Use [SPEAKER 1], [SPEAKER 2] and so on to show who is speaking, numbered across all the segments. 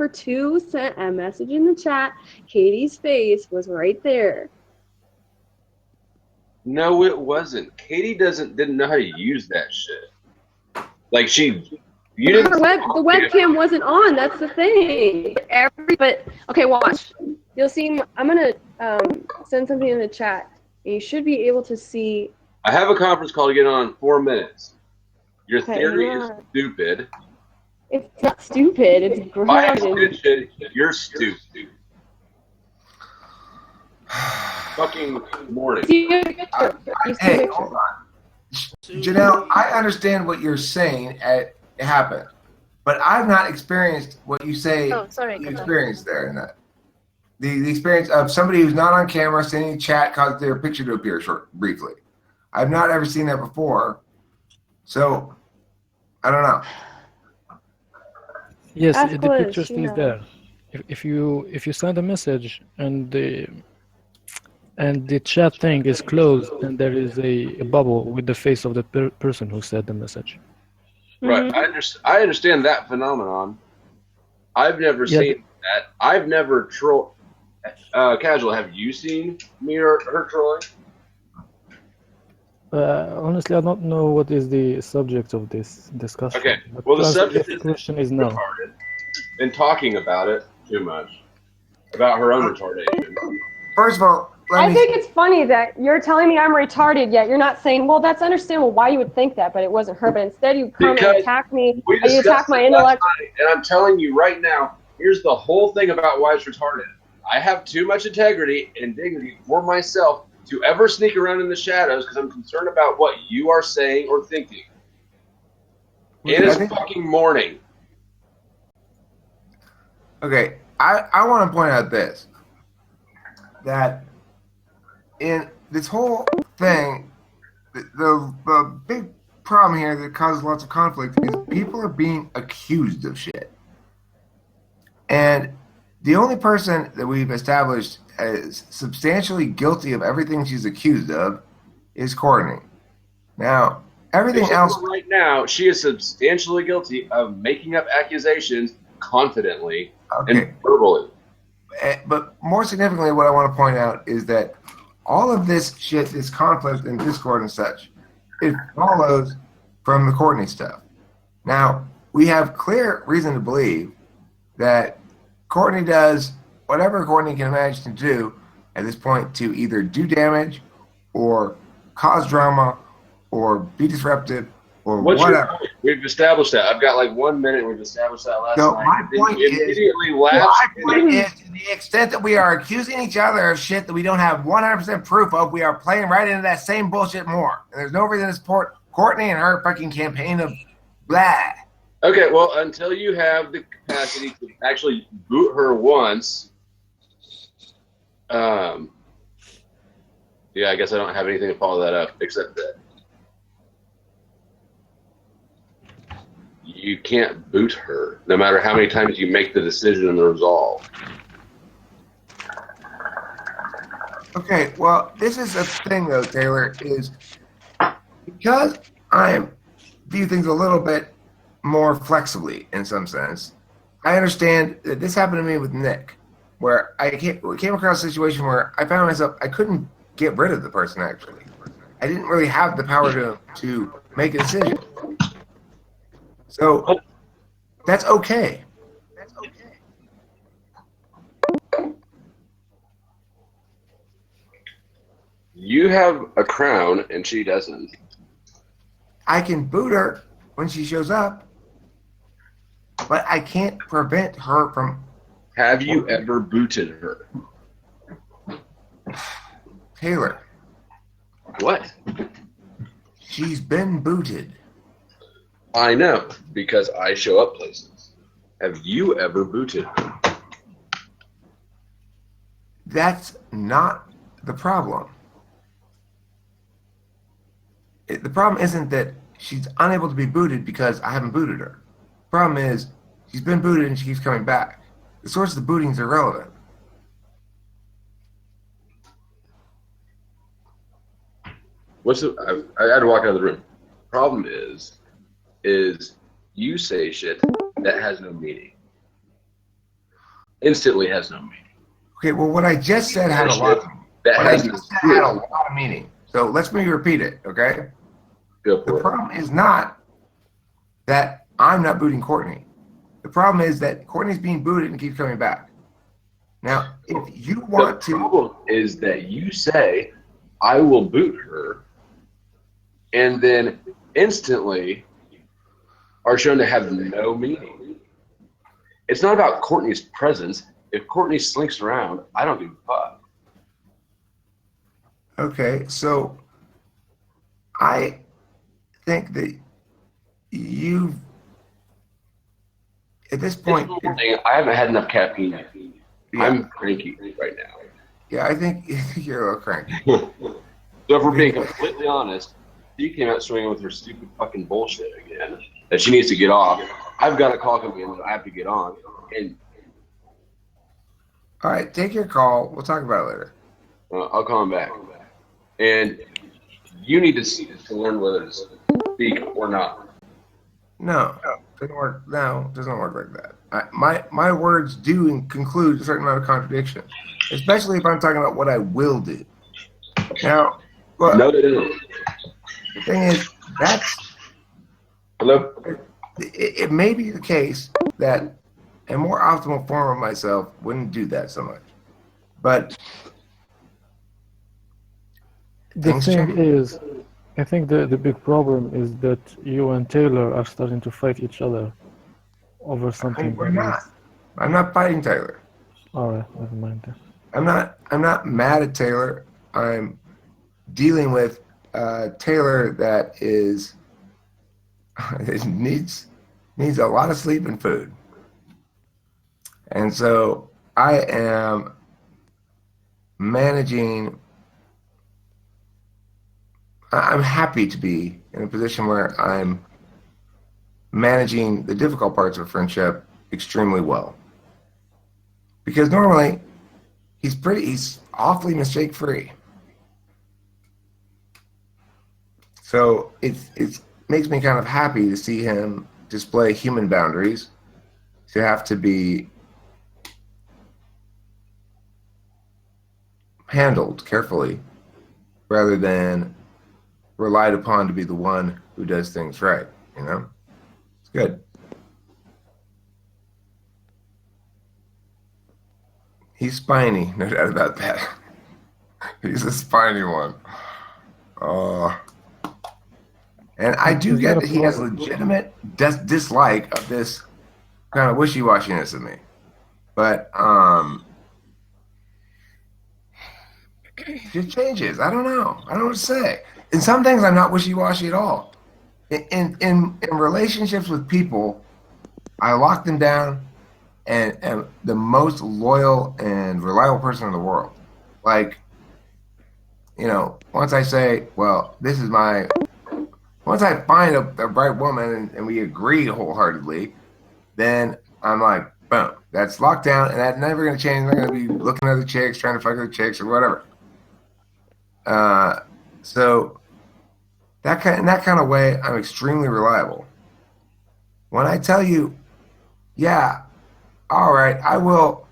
[SPEAKER 1] Jennifer 2 sent a message in the chat. Katie's face was right there.
[SPEAKER 2] No, it wasn't. Katie didn't know how to use that shit. Like you didn't.
[SPEAKER 1] The webcam wasn't on. That's the thing. But okay, watch. You'll see. I'm gonna send something in the chat, and you should be able to see.
[SPEAKER 2] I have a conference call to get on in 4 minutes. Your theory is stupid.
[SPEAKER 1] It's not stupid. It's grounded.
[SPEAKER 2] You're stupid. Fucking morning.
[SPEAKER 3] Hey, hold on. Janelle, I understand what you're saying happened, but I've not experienced what you say you experienced there in that. The experience of somebody who's not on camera sending chat caused their picture to appear briefly. I've not ever seen that before, so I don't know.
[SPEAKER 4] Yes, the picture stays there. If you send a message and the chat thing is closed, and there is a bubble with the face of the person who said the message.
[SPEAKER 2] Right, I understand that phenomenon. I've never seen that. I've never trolled. Casual, have you seen me or her trolling?
[SPEAKER 4] Honestly, I don't know what is the subject of this discussion.
[SPEAKER 2] Okay, well, the subject
[SPEAKER 4] is question is no.
[SPEAKER 2] And talking about it too much, about her own retardation.
[SPEAKER 3] First of all,
[SPEAKER 1] I think it's funny that you're telling me I'm retarded, yet you're not saying, well, that's understandable why you would think that, but it wasn't her. But instead you come and attack me, and you attack my intellect.
[SPEAKER 2] And I'm telling you right now, here's the whole thing about why it's retarded. I have too much integrity and dignity for myself to ever sneak around in the shadows because I'm concerned about what you are saying or thinking. It is fucking morning.
[SPEAKER 3] Okay, I want to point out this. That in this whole thing, the big problem here that causes lots of conflict is people are being accused of shit. And the only person that we've established as substantially guilty of everything she's accused of is Courtney. Now, everything else...
[SPEAKER 2] Right now, she is substantially guilty of making up accusations confidently and verbally.
[SPEAKER 3] But more significantly, what I want to point out is that all of this shit, this conflict and discord and such, it follows from the Courtney stuff. Now, we have clear reason to believe that Courtney does whatever Courtney can imagine to do at this point to either do damage or cause drama or be disruptive or whatever.
[SPEAKER 2] We've established that. I've got like 1 minute. We've established that last night.
[SPEAKER 3] My point is, to the extent that we are accusing each other of shit that we don't have 100% proof of, we are playing right into that same bullshit more. And there's no reason to support Courtney and her fucking campaign of blah.
[SPEAKER 2] Okay, well, until you have the capacity to actually boot her once, yeah, I guess I don't have anything to follow that up except that you can't boot her, no matter how many times you make the decision and the resolve.
[SPEAKER 3] Okay, well, this is a thing, though, Taylor, is because I view things a little bit more flexibly in some sense. I understand that this happened to me with Nick, where I came across a situation where I found myself, I couldn't get rid of the person, actually. I didn't really have the power to make a decision. So that's okay.
[SPEAKER 2] You have a crown and she doesn't.
[SPEAKER 3] I can boot her when she shows up, but I can't prevent her from...
[SPEAKER 2] Have you ever booted her?
[SPEAKER 3] Taylor.
[SPEAKER 2] What?
[SPEAKER 3] She's been booted.
[SPEAKER 2] I know, because I show up places. Have you ever booted her?
[SPEAKER 3] That's not the problem. The problem isn't that she's unable to be booted because I haven't booted her. The problem is she's been booted and she keeps coming back. The source of the booting is irrelevant.
[SPEAKER 2] I had to walk out of the room. Problem is you say shit that has no meaning. instantly has no meaning.
[SPEAKER 3] Okay, well, what I just said had a lot of meaning.
[SPEAKER 2] That
[SPEAKER 3] What I
[SPEAKER 2] has
[SPEAKER 3] just
[SPEAKER 2] no
[SPEAKER 3] said had a
[SPEAKER 2] meaning.
[SPEAKER 3] lot of meaning. So let's me repeat it, okay?
[SPEAKER 2] Go
[SPEAKER 3] The
[SPEAKER 2] for it.
[SPEAKER 3] problem is not that I'm not booting Courtney. The problem is that Courtney's being booted and keeps coming back. Now, if you want
[SPEAKER 2] The
[SPEAKER 3] to,
[SPEAKER 2] problem is that you say, I will boot her, and then instantly are shown to have no meaning. It's not about Courtney's presence. If Courtney slinks around, I don't give a fuck.
[SPEAKER 3] okay, so I think that you, at this point,
[SPEAKER 2] It's morning. I haven't had enough caffeine yet.
[SPEAKER 3] yeah,
[SPEAKER 2] I'm cranky right now.
[SPEAKER 3] yeah, I think you're a little cranky.
[SPEAKER 2] So if we're being completely honest, she came out swinging with her stupid fucking bullshit again that she needs to get off. I've got a call coming in that I have to get on, and
[SPEAKER 3] All right, take your call. We'll talk about it later.
[SPEAKER 2] I'll call him back. And you need to learn whether to speak or not.
[SPEAKER 3] No, doesn't work. No, doesn't work like that. My words do conclude a certain amount of contradiction, especially if I'm talking about what I will do. Now, look,
[SPEAKER 2] No, they don't.
[SPEAKER 3] the thing is, that's
[SPEAKER 2] Hello?
[SPEAKER 3] it may be the case that a more optimal form of myself wouldn't do that so much, but
[SPEAKER 4] The
[SPEAKER 3] things
[SPEAKER 4] thing
[SPEAKER 3] change.
[SPEAKER 4] is, I think the big problem is that you and Taylor are starting to fight each other over something.
[SPEAKER 3] We're not. I'm not fighting Taylor.
[SPEAKER 4] All right, never mind then.
[SPEAKER 3] I'm not mad at Taylor. I'm dealing with Taylor that is needs a lot of sleep and food. And so I am managing. I'm happy to be in a position where I'm managing the difficult parts of friendship extremely well. Because normally he's awfully mistake free. So it makes me kind of happy to see him display human boundaries, to have to be handled carefully rather than relied upon to be the one who does things right, you know? It's good. He's spiny, no doubt about that. He's a spiny one. And I do get that he has legitimate dislike of this kind of wishy-washiness of me. But it just changes. I don't know. I don't know what to say. In some things, I'm not wishy-washy at all. In relationships with people, I lock them down and am the most loyal and reliable person in the world. Like, you know, once I say, well, once I find a right woman and we agree wholeheartedly, then I'm like, boom, that's locked down, and that's never going to change. I'm not going to be looking at other chicks, trying to fuck other chicks or whatever. So that kind of way, I'm extremely reliable. When I tell you, yeah, all right, I will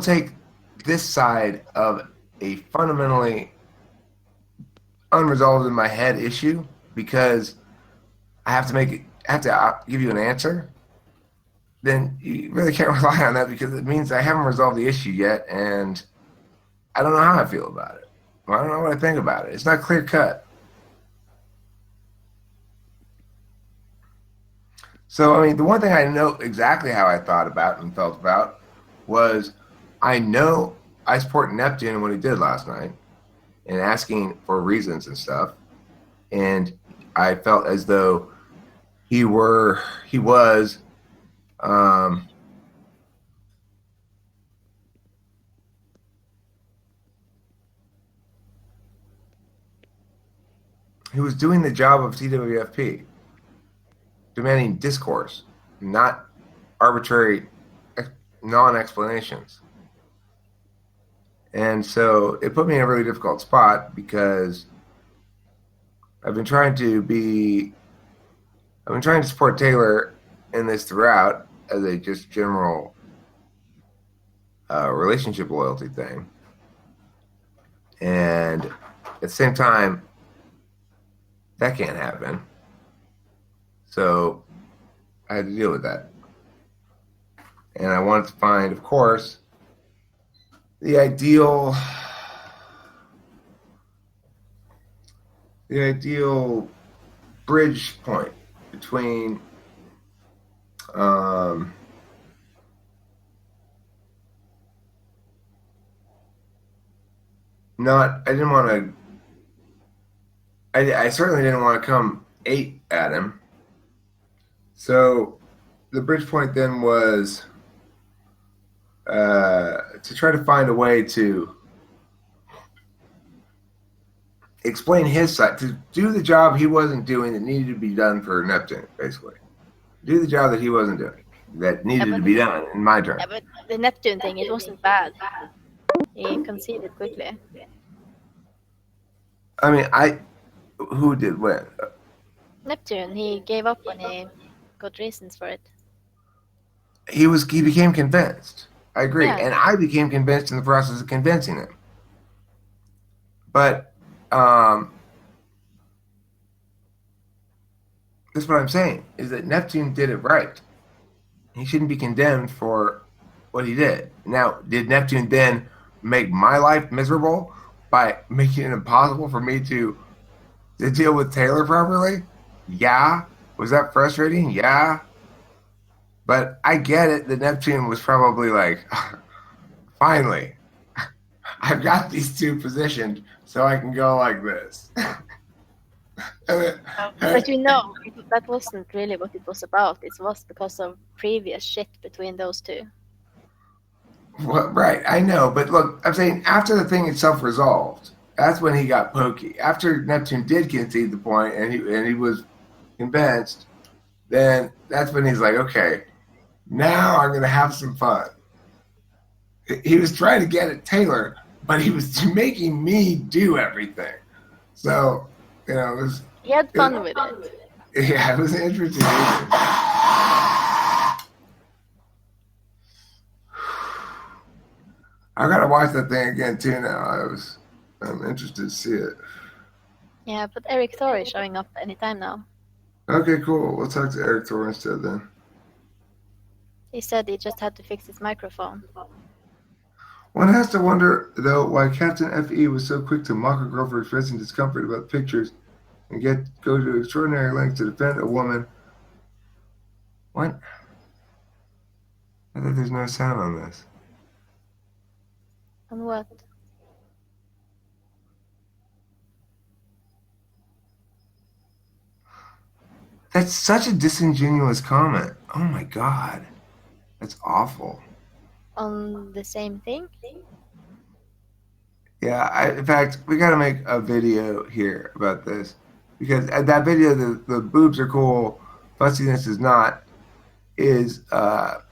[SPEAKER 3] take this side of a fundamentally unresolved in my head issue because I have to give you an answer, then you really can't rely on that because it means I haven't resolved the issue yet, and I don't know how I feel about it. I don't know what I think about it. It's not clear cut. So, I mean, the one thing I know exactly how I thought about and felt about was I know I support Neptune and what he did last night and asking for reasons and stuff. And I felt as though he was doing the job of TWFP, demanding discourse, not arbitrary non-explanations. And so it put me in a really difficult spot because I've been trying to support Taylor in this throughout as a just general relationship loyalty thing. And at the same time, that can't happen. So I had to deal with that. And I wanted to find, of course, the ideal bridge point between I certainly didn't want to come 8 at him. So the bridge point then was to try to find a way to explain his side, to do the job he wasn't doing that needed to be done for Neptune, basically. Do the job that he wasn't doing, that needed to be done, in my terms.
[SPEAKER 5] Yeah, but the Neptune thing, it wasn't bad. He conceded quickly.
[SPEAKER 3] I mean, who did when?
[SPEAKER 5] Neptune, he gave up when he got reasons for it.
[SPEAKER 3] He became convinced. I agree.
[SPEAKER 5] Yeah.
[SPEAKER 3] And I became convinced in the process of convincing him. But that's what I'm saying, is that Neptune did it right. He shouldn't be condemned for what he did. Now, did Neptune then make my life miserable by making it impossible for me to deal with Taylor properly? Yeah. Was that frustrating? Yeah. But I get it that Neptune was probably like, finally, I've got these two positioned so I can go like this.
[SPEAKER 5] But you know, that wasn't really what it was about. It was because of previous shit between those two.
[SPEAKER 3] Well, right, I know. But look, I'm saying after the thing itself resolved, that's when he got pokey. After Neptune did concede the point and he was convinced, then that's when he's like, okay, now I'm going to have some fun. He was trying to get at Taylor, but he was making me do everything. So, it was...
[SPEAKER 5] He had fun with it.
[SPEAKER 3] Yeah, it was interesting. I got to watch that thing again, too, now. I'm interested to see it.
[SPEAKER 5] Yeah, but Eric Thor is showing up anytime now.
[SPEAKER 3] Okay, cool. We'll talk to Eric Thor instead, then.
[SPEAKER 5] He said he just had to fix his microphone.
[SPEAKER 3] One has to wonder, though, why Captain F.E. was so quick to mock a girl for expressing discomfort about pictures and go to extraordinary lengths to defend a woman. What? I thought there's no sound on this.
[SPEAKER 5] On what?
[SPEAKER 3] That's such a disingenuous comment. Oh my God. That's awful.
[SPEAKER 5] On the same thing?
[SPEAKER 3] Yeah, in fact, we got to make a video here about this. Because at that video, the boobs are cool, fussiness is not, got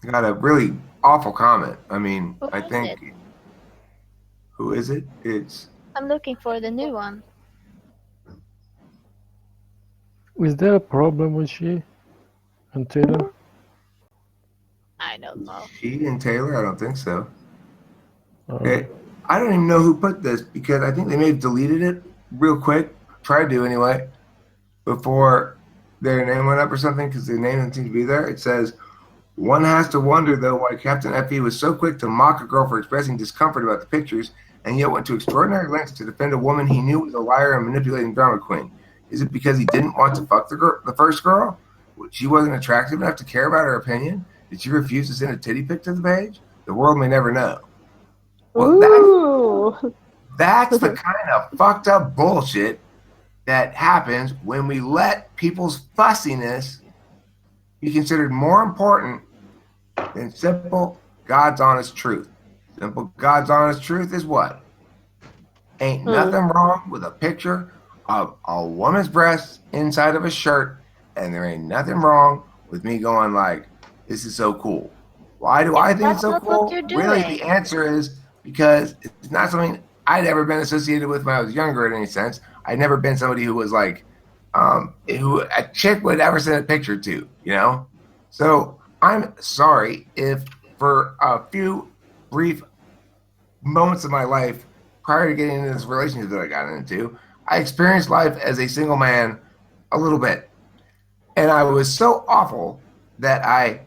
[SPEAKER 3] a really awful comment. I mean,
[SPEAKER 5] Who
[SPEAKER 3] I
[SPEAKER 5] is
[SPEAKER 3] think...
[SPEAKER 5] it?
[SPEAKER 3] Who is it? It's...
[SPEAKER 5] I'm looking for the new one.
[SPEAKER 4] Is there a problem with she and Taylor?
[SPEAKER 5] I don't know.
[SPEAKER 3] She and Taylor? I don't think so.
[SPEAKER 4] Okay.
[SPEAKER 3] I don't even know who put this because I think they may have deleted it real quick. Tried to anyway. Before their name went up or something because their name didn't seem to be there. It says, one has to wonder, though, why Captain F.E. was so quick to mock a girl for expressing discomfort about the pictures and yet went to extraordinary lengths to defend a woman he knew was a liar and manipulating drama queen. Is it because he didn't want to fuck the first girl? She wasn't attractive enough to care about her opinion? Did she refuse to send a titty pic to the page? The world may never know. Well, that's the kind of fucked up bullshit that happens when we let people's fussiness be considered more important than simple God's honest truth. Simple God's honest truth is what? Ain't nothing wrong with a picture of a woman's breasts inside of a shirt, and there ain't nothing wrong with me going like, this is so cool. Why do I think it's so cool? Really, the answer is because it's not something I'd ever been associated with when I was younger in any sense. I'd never been somebody who was like, who a chick would ever send a picture to, you know? So I'm sorry if for a few brief moments of my life prior to getting into this relationship that I got into, I experienced life as a single man a little bit. And I was so awful that I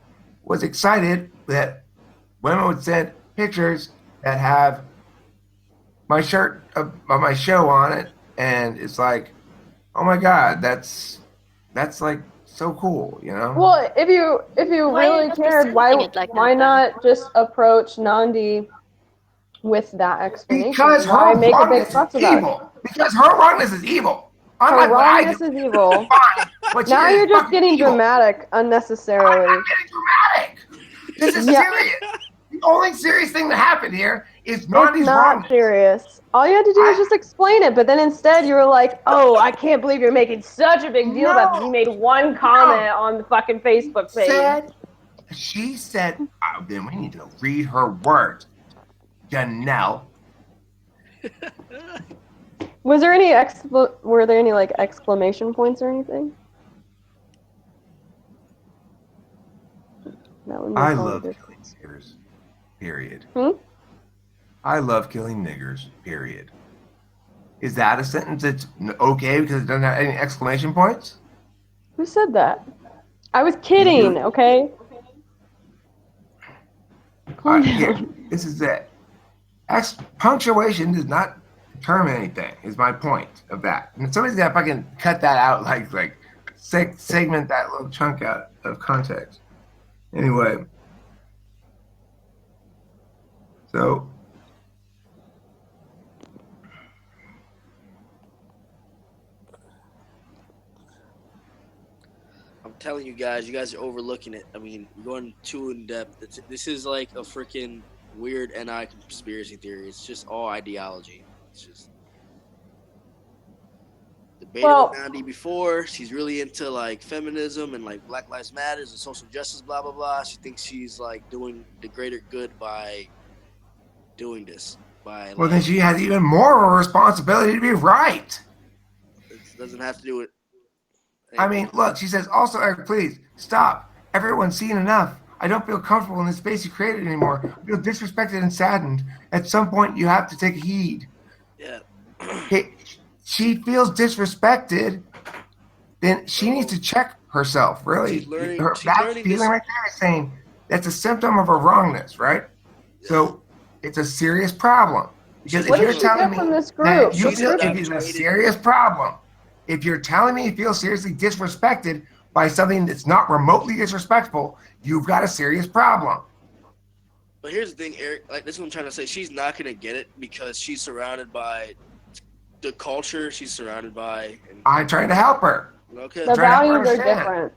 [SPEAKER 3] was excited that women would send pictures that have my shirt of my show on it, and it's like, oh my God, that's like so cool, you know?
[SPEAKER 1] Well, if you
[SPEAKER 5] Why
[SPEAKER 1] really
[SPEAKER 5] not be
[SPEAKER 1] cared, why
[SPEAKER 5] sending it like
[SPEAKER 1] why
[SPEAKER 5] that,
[SPEAKER 1] not just approach Nandi with that explanation?
[SPEAKER 3] Because
[SPEAKER 1] Why
[SPEAKER 3] her
[SPEAKER 1] make a big
[SPEAKER 3] wrongness
[SPEAKER 1] fuss
[SPEAKER 3] is
[SPEAKER 1] about it?
[SPEAKER 3] evil. Because her wrongness is evil.
[SPEAKER 1] Her
[SPEAKER 3] Unlike what I
[SPEAKER 1] wrongness
[SPEAKER 3] do,
[SPEAKER 1] is evil.
[SPEAKER 3] fine, but
[SPEAKER 1] Now
[SPEAKER 3] she is
[SPEAKER 1] you're just
[SPEAKER 3] fucking
[SPEAKER 1] getting
[SPEAKER 3] evil.
[SPEAKER 1] dramatic
[SPEAKER 3] I'm
[SPEAKER 1] unnecessarily.
[SPEAKER 3] not getting dramatic. This is
[SPEAKER 1] Yeah.
[SPEAKER 3] serious. The only serious thing that happened here is
[SPEAKER 1] It's
[SPEAKER 3] Nandi's
[SPEAKER 1] not
[SPEAKER 3] wrongness.
[SPEAKER 1] serious. All you had to do was just explain it, but then instead you were like, "Oh, I can't believe you're making such a big deal about this. You made one comment on the fucking Facebook page."
[SPEAKER 3] She said, then we need to read her words. Janelle.
[SPEAKER 1] Was there any were there any like exclamation points or anything? That would make
[SPEAKER 3] I
[SPEAKER 1] all the
[SPEAKER 3] love
[SPEAKER 1] difference.
[SPEAKER 3] killing niggers. Period.
[SPEAKER 1] I
[SPEAKER 3] love killing niggers. Period. Is that a sentence that's okay because it doesn't have any exclamation points?
[SPEAKER 1] Who said that? I was kidding, okay? Calm
[SPEAKER 3] Here,
[SPEAKER 1] down.
[SPEAKER 3] this is it. Punctuation does not determine anything, is my point of that. And somebody's got to fucking cut that out, segment that little chunk out of context. Anyway. So.
[SPEAKER 6] I'm telling you guys are overlooking it. I mean, you're going too in depth. This is like a freaking weird NI conspiracy theory. It's just all ideology. It's just debated with Nandi before. She's really into like feminism and like Black Lives Matters and social justice, blah blah blah. She thinks she's like doing the greater good by doing this.
[SPEAKER 3] Well, then she has even more of a responsibility to be right.
[SPEAKER 6] It doesn't have to do with.
[SPEAKER 3] I mean, look, she says, also, Eric, please, stop. Everyone's seen enough. I don't feel comfortable in the space you created anymore. I feel disrespected and saddened. At some point, you have to take heed.
[SPEAKER 6] Yeah.
[SPEAKER 3] She feels disrespected, then she needs to check herself, really. That feeling right there is saying that's a symptom of her wrongness, right? Yeah. So it's a serious problem. Because if you're telling me that you feel it is a serious problem, if you're telling me you feel seriously disrespected by something that's not remotely disrespectful, you've got a serious problem.
[SPEAKER 6] But here's the thing, Eric. Like, this is what I'm trying to say. She's not going to get it because she's surrounded by the culture she's surrounded by.
[SPEAKER 3] I'm trying to help her.
[SPEAKER 6] Okay.
[SPEAKER 1] The values are different.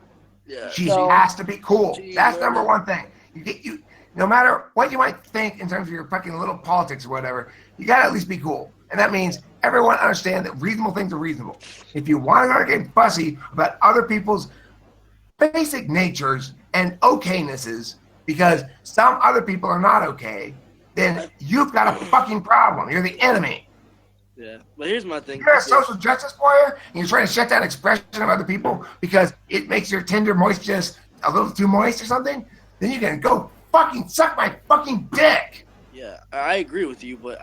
[SPEAKER 3] Yeah. She has to be cool. That's number one thing. You no matter what you might think in terms of your fucking little politics or whatever, you got to at least be cool. And that means everyone understand that reasonable things are reasonable. If you want to get fussy about other people's basic natures and okaynesses because some other people are not okay, then you've got a fucking problem. You're the enemy.
[SPEAKER 6] Yeah, but here's my thing.
[SPEAKER 3] You're a social justice warrior, and you're trying to shut down expression of other people because it makes your tender moist just a little too moist or something, then you're going to go fucking suck my fucking dick.
[SPEAKER 6] Yeah, I agree with you, but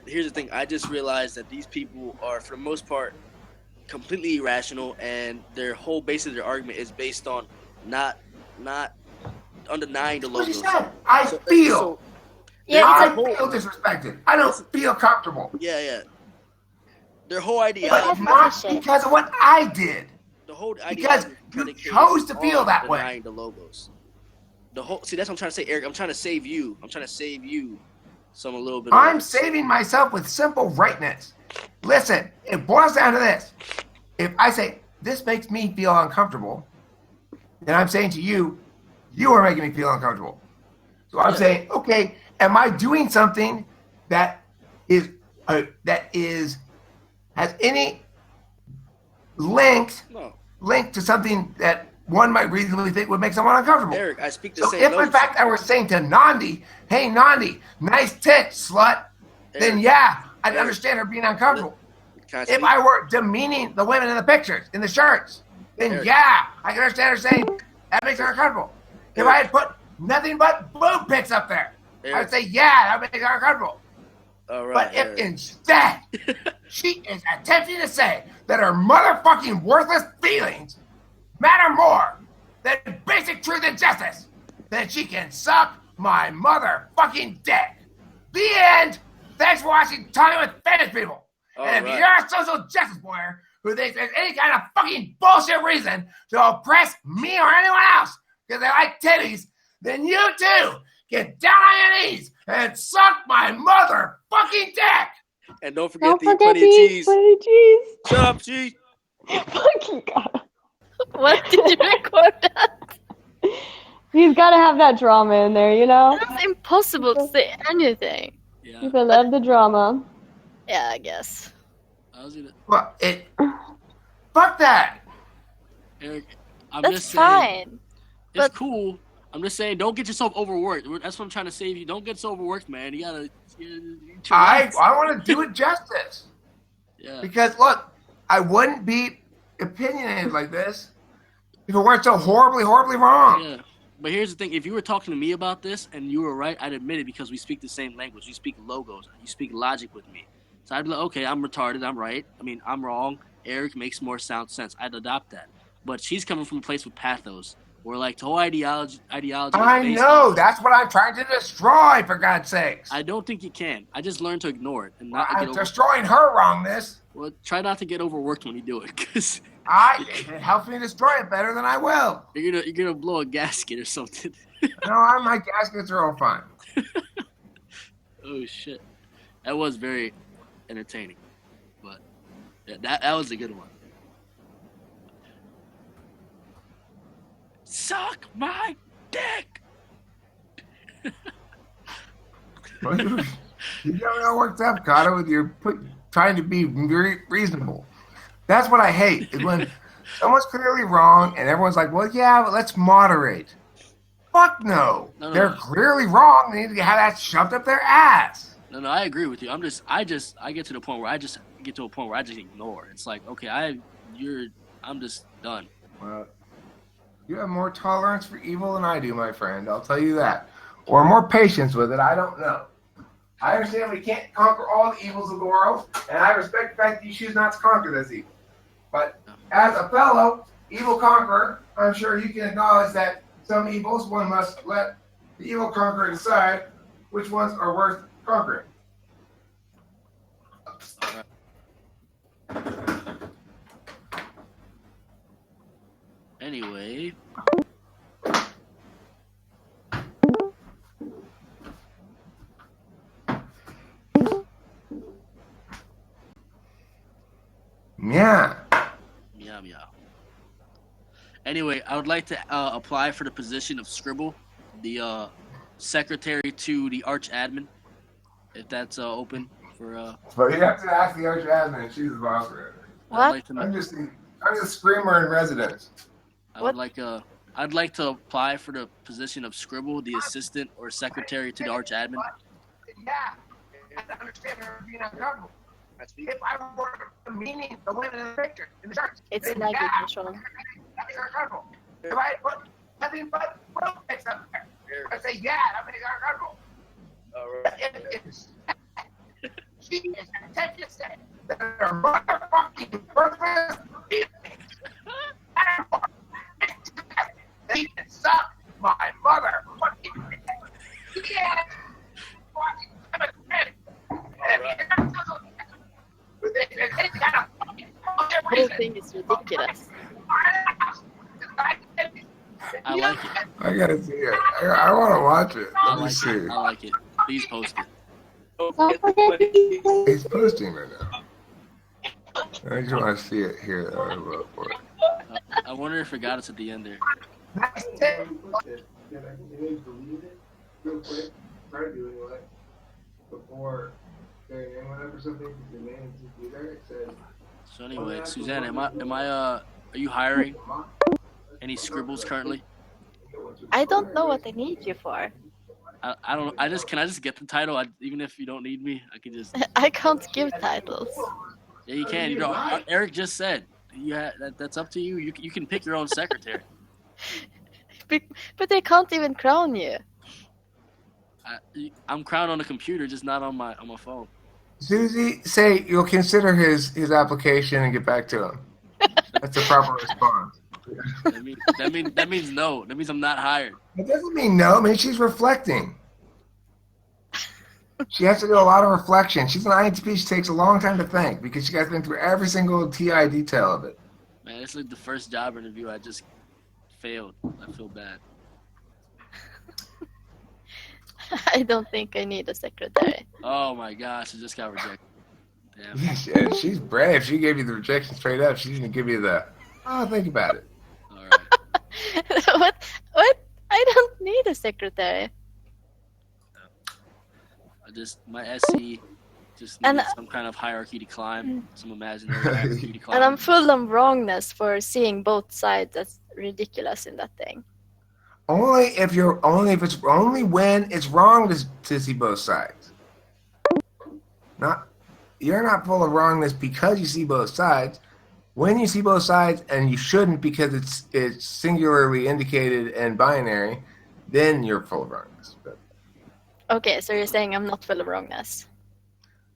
[SPEAKER 6] here's the thing. I just realized that these people are, for the most part, completely irrational, and their whole base of their argument is based on not undenying the logos.
[SPEAKER 3] I feel disrespected. I don't feel comfortable.
[SPEAKER 6] Yeah. Their whole ideology.
[SPEAKER 3] Not because of what I did.
[SPEAKER 6] The whole
[SPEAKER 3] because you chose to feel that way.
[SPEAKER 6] Denying the logos. That's what I'm trying to say, Eric. I'm trying to save you. A little bit.
[SPEAKER 3] I'm saving myself with simple rightness. Listen, it boils down to this. If I say, this makes me feel uncomfortable, then I'm saying to you, you are making me feel uncomfortable. So I'm saying, okay, am I doing something that has any link to something that one might reasonably think would make someone uncomfortable?
[SPEAKER 6] Eric, I speak the
[SPEAKER 3] so
[SPEAKER 6] same
[SPEAKER 3] if in fact I were saying to Nandi, hey Nandi, nice tits, slut, Eric, then yeah, I'd understand her being uncomfortable. If I were demeaning the women in the pictures, in the shirts, then Eric, yeah, I can understand her saying that makes her uncomfortable. If I had put nothing but boob pics up there. I
[SPEAKER 6] Eric,
[SPEAKER 3] would say, yeah, that makes her uncomfortable.
[SPEAKER 6] all right.
[SPEAKER 3] But if
[SPEAKER 6] Eric.
[SPEAKER 3] instead she is attempting to say that her motherfucking worthless feelings matter more than basic truth and justice, then she can suck my motherfucking dick. The end. Thanks for watching Talking with Famous People. And if
[SPEAKER 6] Alright.
[SPEAKER 3] you're a social justice warrior who thinks there's any kind of fucking bullshit reason to oppress me or anyone else because they like titties, then you too get down on your knees and suck my motherfucking dick.
[SPEAKER 6] And don't forget
[SPEAKER 1] Don't
[SPEAKER 6] to eat
[SPEAKER 1] forget
[SPEAKER 6] plenty
[SPEAKER 1] to
[SPEAKER 6] of
[SPEAKER 1] eat
[SPEAKER 6] cheese.
[SPEAKER 1] plenty of cheese.
[SPEAKER 6] Shut up, cheese.
[SPEAKER 1] Fucking God.
[SPEAKER 5] What did you record that?
[SPEAKER 1] He's got to have that drama in there, you know?
[SPEAKER 5] It's impossible to say anything.
[SPEAKER 6] Yeah,
[SPEAKER 1] People love the drama.
[SPEAKER 5] Yeah, I guess.
[SPEAKER 6] I was gonna.
[SPEAKER 3] Well, fuck that.
[SPEAKER 6] Eric, I'm
[SPEAKER 5] That's
[SPEAKER 6] just saying.
[SPEAKER 5] fine.
[SPEAKER 6] It's
[SPEAKER 5] but-
[SPEAKER 6] cool. I'm just saying, don't get yourself overworked. That's what I'm trying to save you. Don't get so overworked, man. You gotta.
[SPEAKER 3] I want to do it justice.
[SPEAKER 6] Yeah.
[SPEAKER 3] Because, look, I wouldn't be opinionated like this if it weren't so horribly, horribly wrong.
[SPEAKER 6] Yeah. But here's the thing: if you were talking to me about this and you were right, I'd admit it because we speak the same language. You speak logos. You speak logic with me. So I'd be like, okay, I'm retarded. I'm right. I mean, I'm wrong. Eric makes more sound sense. I'd adopt that. But she's coming from a place with pathos, where like the whole ideology.
[SPEAKER 3] I
[SPEAKER 6] is based
[SPEAKER 3] know.
[SPEAKER 6] on-
[SPEAKER 3] That's what I'm trying to destroy, for God's sakes.
[SPEAKER 6] I don't think you can. I just learned to ignore it and not
[SPEAKER 3] I'm
[SPEAKER 6] get over.
[SPEAKER 3] destroying her wrongness.
[SPEAKER 6] Well, try not to get overworked when you do it, because
[SPEAKER 3] It helps me destroy it better than I will.
[SPEAKER 6] you're gonna blow a gasket or something.
[SPEAKER 3] No, my gaskets are all fine.
[SPEAKER 6] Oh shit, that was very entertaining, but yeah, that was a good one. Suck my dick.
[SPEAKER 3] You got me all worked up, Kata, with your trying to be reasonable. That's what I hate, is when someone's clearly wrong and everyone's like, well, yeah, but let's moderate. Fuck no.
[SPEAKER 6] No.
[SPEAKER 3] They're clearly wrong. They need to have that shoved up their ass.
[SPEAKER 6] No, I agree with you. I get to the point where I just ignore. It's like, okay, I'm just done.
[SPEAKER 3] Well, you have more tolerance for evil than I do, my friend. I'll tell you that. Or more patience with it. I don't know. I understand we can't conquer all the evils of the world, and I respect the fact that you choose not to conquer this evil. But as a fellow evil conqueror, I'm sure you can acknowledge that some evils one must let the evil conqueror decide which ones are worth conquering.
[SPEAKER 6] Anyway,
[SPEAKER 3] Yeah.
[SPEAKER 6] meow meow. Anyway, I would like to apply for the position of Scribble, the secretary to the arch admin, if that's open for.
[SPEAKER 3] But you have to ask the arch admin. She's the boss around here.
[SPEAKER 6] I'd like to.
[SPEAKER 3] I'm just the screamer in residence.
[SPEAKER 6] I'd like to apply for the position of Scribble, the assistant or secretary to the arch admin.
[SPEAKER 3] Yeah, I understand her being uncomfortable. If I were meaning the women in the picture, in the church,
[SPEAKER 5] It's
[SPEAKER 3] then
[SPEAKER 5] like
[SPEAKER 3] yeah,
[SPEAKER 5] it, Sean.
[SPEAKER 3] that makes her uncomfortable. If I put nothing but boob pics up there, I say, yeah, that makes her uncomfortable. If she is attempting to say that her motherfucking worthless feelings they can suck my motherfucking dick. Yeah.
[SPEAKER 5] The whole thing is ridiculous.
[SPEAKER 6] I like it.
[SPEAKER 3] I gotta see it. I want to watch it.
[SPEAKER 6] I
[SPEAKER 3] Let me
[SPEAKER 6] like
[SPEAKER 3] see.
[SPEAKER 6] it. I like it. Please post it.
[SPEAKER 1] Don't forget to eat plenty
[SPEAKER 3] He's posting right now. I just want to see it here. Though. I vote for it.
[SPEAKER 6] I wonder if it got us at the end there.
[SPEAKER 3] Before their name went up or something, the name is there. It said,
[SPEAKER 6] So anyway, Suzanne, are you hiring any scribbles currently?
[SPEAKER 5] I don't know what they need you for.
[SPEAKER 6] I don't. Can I just get the title? Even if you don't need me, I can just.
[SPEAKER 5] I can't give titles.
[SPEAKER 6] Yeah, you can. You know, Eric just said. That's up to you. You can pick your own secretary.
[SPEAKER 5] But they can't even crown you.
[SPEAKER 6] I'm crowned on a computer, just not on my phone.
[SPEAKER 3] Susie, say you'll consider his application and get back to him. That's the proper response.
[SPEAKER 6] That means no. That means I'm not hired.
[SPEAKER 3] It doesn't mean no. I mean, she's reflecting. She has to do a lot of reflection. She's an INTP. She takes a long time to think because she got to think through every single TI detail of it.
[SPEAKER 6] Man, it's like the first job interview I just failed. I feel bad.
[SPEAKER 5] I don't think I need a secretary.
[SPEAKER 6] Oh my gosh, I just got rejected. Damn.
[SPEAKER 3] Yeah, she's brave. She gave you the rejection straight up. She didn't give you the, think about it.
[SPEAKER 6] All right.
[SPEAKER 5] What? I don't need a secretary.
[SPEAKER 6] My SE just
[SPEAKER 5] And-
[SPEAKER 6] needs some kind of hierarchy to climb, some imaginary hierarchy to climb.
[SPEAKER 5] And I'm full of wrongness for seeing both sides. That's ridiculous in that thing.
[SPEAKER 3] Only when it's wrong to see both sides. You're not full of wrongness because you see both sides. When you see both sides, and you shouldn't because it's singularly indicated and binary, then you're full of wrongness. But
[SPEAKER 5] Okay, so you're saying I'm not full of wrongness.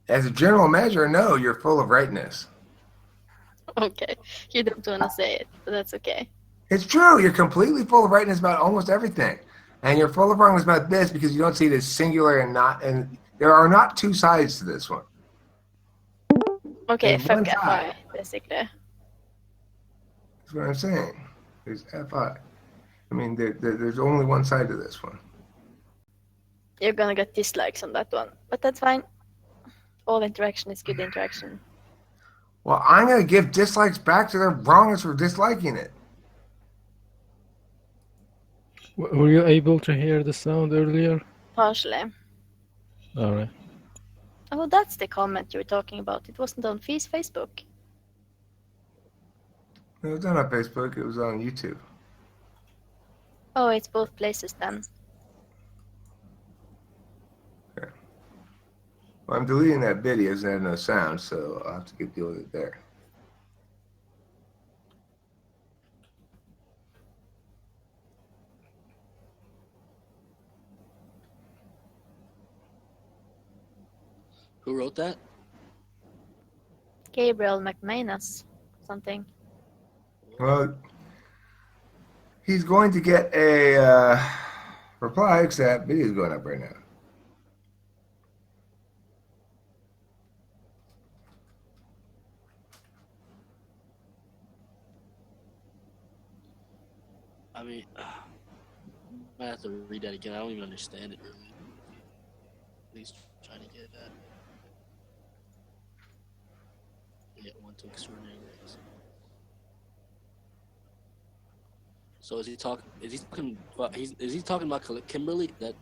[SPEAKER 3] as a general measure, no, you're full of rightness.
[SPEAKER 5] Okay, you don't want to say it, but that's okay.
[SPEAKER 3] It's true. You're completely full of rightness about almost everything. And you're full of wrongness about this because you don't see it as singular and there are not two sides to this one.
[SPEAKER 5] Okay,
[SPEAKER 3] There's
[SPEAKER 5] fuck
[SPEAKER 3] one
[SPEAKER 5] FI,
[SPEAKER 3] side.
[SPEAKER 5] basically.
[SPEAKER 3] That's what I'm saying. There's FI. I mean, there's only one side to this one.
[SPEAKER 5] You're gonna get dislikes on that one, but that's fine. All interaction is good interaction.
[SPEAKER 3] Well, I'm going to give dislikes back to their wrongness for disliking it.
[SPEAKER 4] Were you able to hear the sound earlier?
[SPEAKER 5] Partially.
[SPEAKER 4] All right.
[SPEAKER 5] Oh, that's the comment you were talking about. It wasn't on Facebook.
[SPEAKER 3] It was not on Facebook. It was on YouTube.
[SPEAKER 5] Oh, it's both places then.
[SPEAKER 3] Well, I'm deleting that video because it had no sound, so I'll have to deal with it there.
[SPEAKER 6] Who wrote that?
[SPEAKER 5] Gabriel McManus, something.
[SPEAKER 3] Well, he's going to get a reply because that video is going up right now.
[SPEAKER 6] I mean, I have to read that again. I don't even understand it really. At least trying to get that. Yeah, one to extraordinary ways. So is he talking about Kimberly? That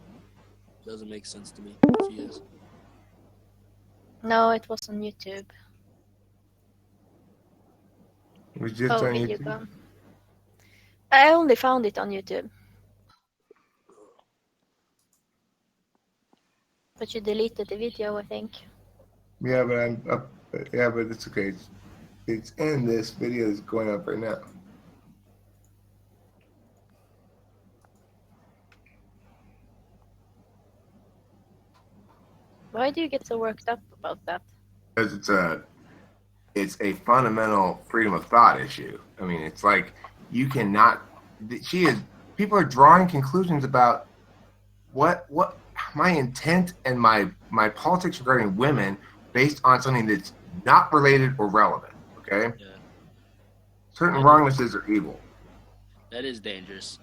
[SPEAKER 6] doesn't make sense to me. If he is.
[SPEAKER 5] No, it was on YouTube.
[SPEAKER 3] It was just
[SPEAKER 5] Oh,
[SPEAKER 3] on
[SPEAKER 5] video
[SPEAKER 3] YouTube.
[SPEAKER 5] gone. I only found it on YouTube. But you deleted the video, I think.
[SPEAKER 3] Yeah, but I'm up. Yeah, but it's okay. It's in this video that's going up right now.
[SPEAKER 5] Why do you get so worked up about that?
[SPEAKER 3] Because it's a fundamental freedom of thought issue. I mean, it's like you cannot. People are drawing conclusions about what my intent and my politics regarding women based on something that's not related or relevant. Okay.
[SPEAKER 6] Yeah.
[SPEAKER 3] Certain wrongnesses are evil.
[SPEAKER 6] That is dangerous.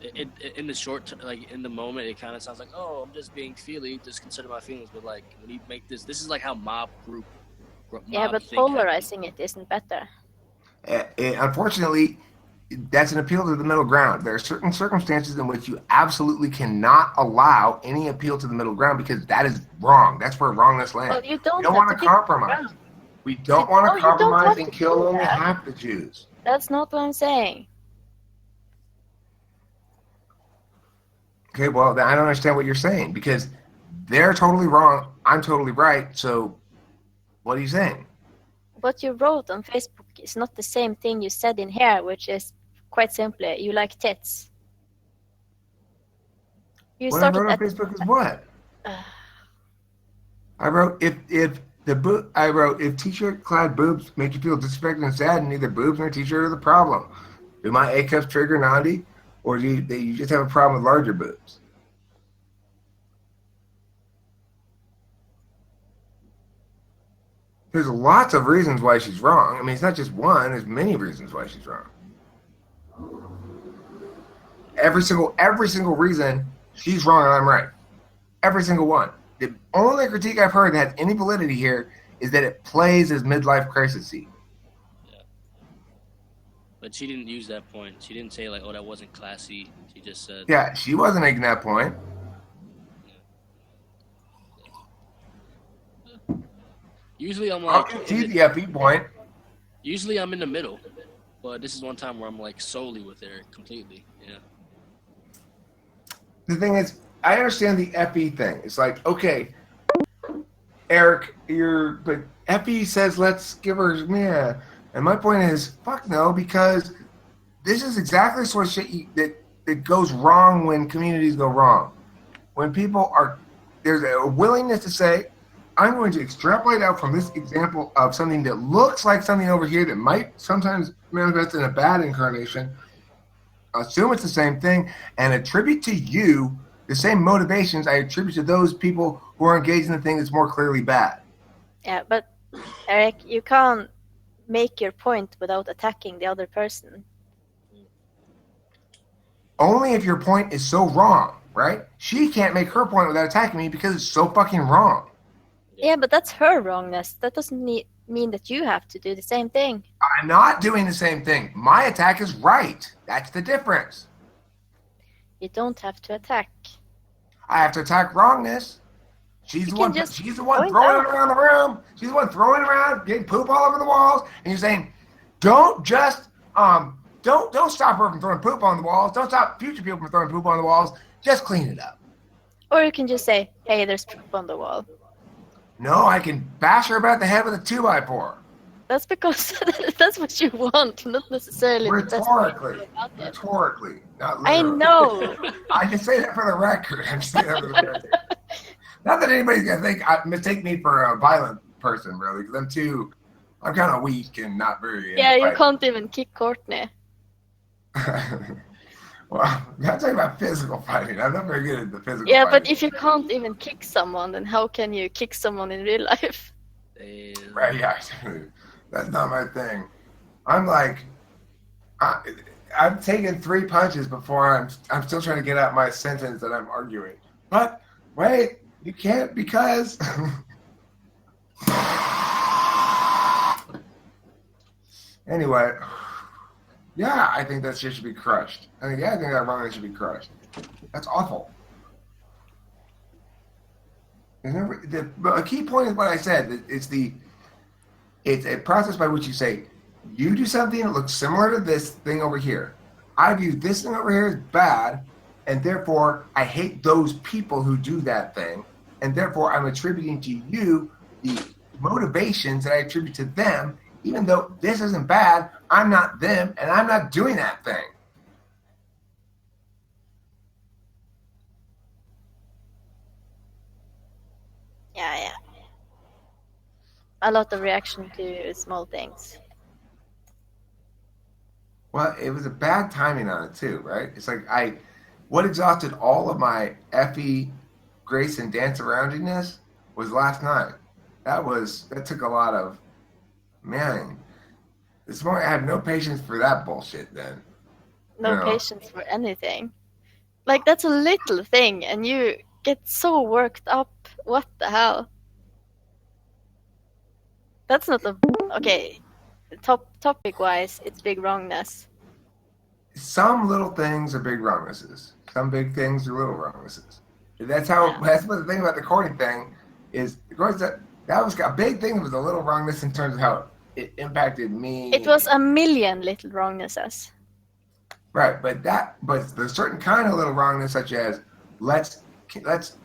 [SPEAKER 6] In the short term, like in the moment, it kind of sounds like, oh, I'm just being feely, just consider my feelings. But like when you make this is like how mob
[SPEAKER 5] Yeah, but
[SPEAKER 6] think
[SPEAKER 5] polarizing it isn't better.
[SPEAKER 3] Unfortunately, that's an appeal to the middle ground. There are certain circumstances in which you absolutely cannot allow any appeal to the middle ground because that is wrong. That's where wrongness lands.
[SPEAKER 5] Well, you
[SPEAKER 3] We
[SPEAKER 5] don't
[SPEAKER 3] don't
[SPEAKER 5] have
[SPEAKER 3] want to
[SPEAKER 5] be
[SPEAKER 3] compromise.
[SPEAKER 5] around.
[SPEAKER 3] We don't
[SPEAKER 5] No,
[SPEAKER 3] want
[SPEAKER 5] you
[SPEAKER 3] to
[SPEAKER 5] don't
[SPEAKER 3] compromise
[SPEAKER 5] have
[SPEAKER 3] and
[SPEAKER 5] to
[SPEAKER 3] kill
[SPEAKER 5] do
[SPEAKER 3] only
[SPEAKER 5] that.
[SPEAKER 3] half the Jews.
[SPEAKER 5] That's not what I'm saying.
[SPEAKER 3] Okay, well, then I don't understand what you're saying because they're totally wrong. I'm totally right. So what are you saying?
[SPEAKER 5] What you wrote on Facebook is not the same thing you said in here, which is quite simply, you like tits. You
[SPEAKER 3] What I
[SPEAKER 5] started
[SPEAKER 3] wrote on
[SPEAKER 5] at.
[SPEAKER 3] Facebook is what?
[SPEAKER 5] Uh,
[SPEAKER 3] I wrote if t-shirt-clad boobs make you feel disrespected and sad, neither boobs nor t-shirt are the problem. Do my A cups trigger Nandi, or do you just have a problem with larger boobs? There's lots of reasons why she's wrong. I mean, it's not just one. There's many reasons why she's wrong. Every single reason she's wrong and I'm right. Every single one. The only critique I've heard that has any validity here is that it plays as midlife crisis-y.
[SPEAKER 6] Yeah. But she didn't use that point. She didn't say like, "Oh, that wasn't classy." She just said.
[SPEAKER 3] Yeah, she wasn't making that point.
[SPEAKER 6] Usually I'm
[SPEAKER 3] I'll
[SPEAKER 6] like.
[SPEAKER 3] concede the FE point.
[SPEAKER 6] Usually I'm in the middle, but this is one time where I'm like solely with her completely. Yeah.
[SPEAKER 3] The thing is, I understand the FE thing. It's like, okay, Eric, but FE says let's give her, yeah. And my point is, fuck no, because this is exactly the sort of shit that goes wrong when communities go wrong. When people there's a willingness to say, I'm going to extrapolate out from this example of something that looks like something over here that might sometimes manifest in a bad incarnation, assume it's the same thing, and attribute to you the same motivations I attribute to those people who are engaged in the thing that's more clearly bad.
[SPEAKER 5] Yeah, but Eric, you can't make your point without attacking the other person.
[SPEAKER 3] Only if your point is so wrong, right? She can't make her point without attacking me because it's so fucking wrong.
[SPEAKER 5] Yeah, but that's her wrongness. That doesn't mean that you have to do the same thing.
[SPEAKER 3] I'm not doing the same thing. My attack is right. That's the difference.
[SPEAKER 5] You don't have to attack.
[SPEAKER 3] I have to attack wrongness. She's the one
[SPEAKER 5] just
[SPEAKER 3] throwing
[SPEAKER 5] point
[SPEAKER 3] it around the room. She's the one throwing it around, getting poop all over the walls. And you're saying, don't just don't stop her from throwing poop on the walls. Don't stop future people from throwing poop on the walls. Just clean it up.
[SPEAKER 5] Or you can just say, hey, there's poop on the wall.
[SPEAKER 3] No, I can bash her about the head with a 2x4.
[SPEAKER 5] That's because that's what you want, not necessarily the best way to go about it.
[SPEAKER 3] Rhetorically, not
[SPEAKER 5] I
[SPEAKER 3] literally.
[SPEAKER 5] know.
[SPEAKER 3] I can say that for the record. I'm saying that for the record. Not that anybody's gonna mistake me for a violent person, really, because I'm kind of weak and not very.
[SPEAKER 5] Yeah, you can't even kick Courtney.
[SPEAKER 3] Well, I'm not talking about physical fighting. I'm not very good at the physical.
[SPEAKER 5] Yeah,
[SPEAKER 3] fighting.
[SPEAKER 5] but if you can't even kick someone, then how can you kick someone in real life?
[SPEAKER 6] Damn.
[SPEAKER 3] Right? Yeah, that's not my thing. I'm like, I've taken 3 punches before I'm still trying to get out my sentence that I'm arguing. But wait, you can't because. Anyway, yeah, I think that shit should be crushed. I think that wrong should be crushed. That's awful. A key point is what I said. It's a process by which you say, you do something that looks similar to this thing over here. I view this thing over here as bad, and therefore I hate those people who do that thing, and therefore I'm attributing to you the motivations that I attribute to them. Even though this isn't bad, I'm not them, and I'm not doing that thing.
[SPEAKER 5] Yeah. A lot of reaction to small things.
[SPEAKER 3] Well, it was a bad timing on it too, right? It's like what exhausted all of my FE grace and dance aroundiness was last night. That took a lot of, man. This morning I have no patience for that bullshit then.
[SPEAKER 5] No patience for anything. Like, that's a little thing, and you get so worked up. What the hell? That's not okay. Topic-wise, it's big wrongness.
[SPEAKER 3] Some little things are big wrongnesses. Some big things are little wrongnesses. That's what the thing about the courting thing is. Of course, that was a big thing. Was a little wrongness in terms of how it impacted me.
[SPEAKER 5] It was a million little wrongnesses.
[SPEAKER 3] Right, but there's certain kind of little wrongness, such as let's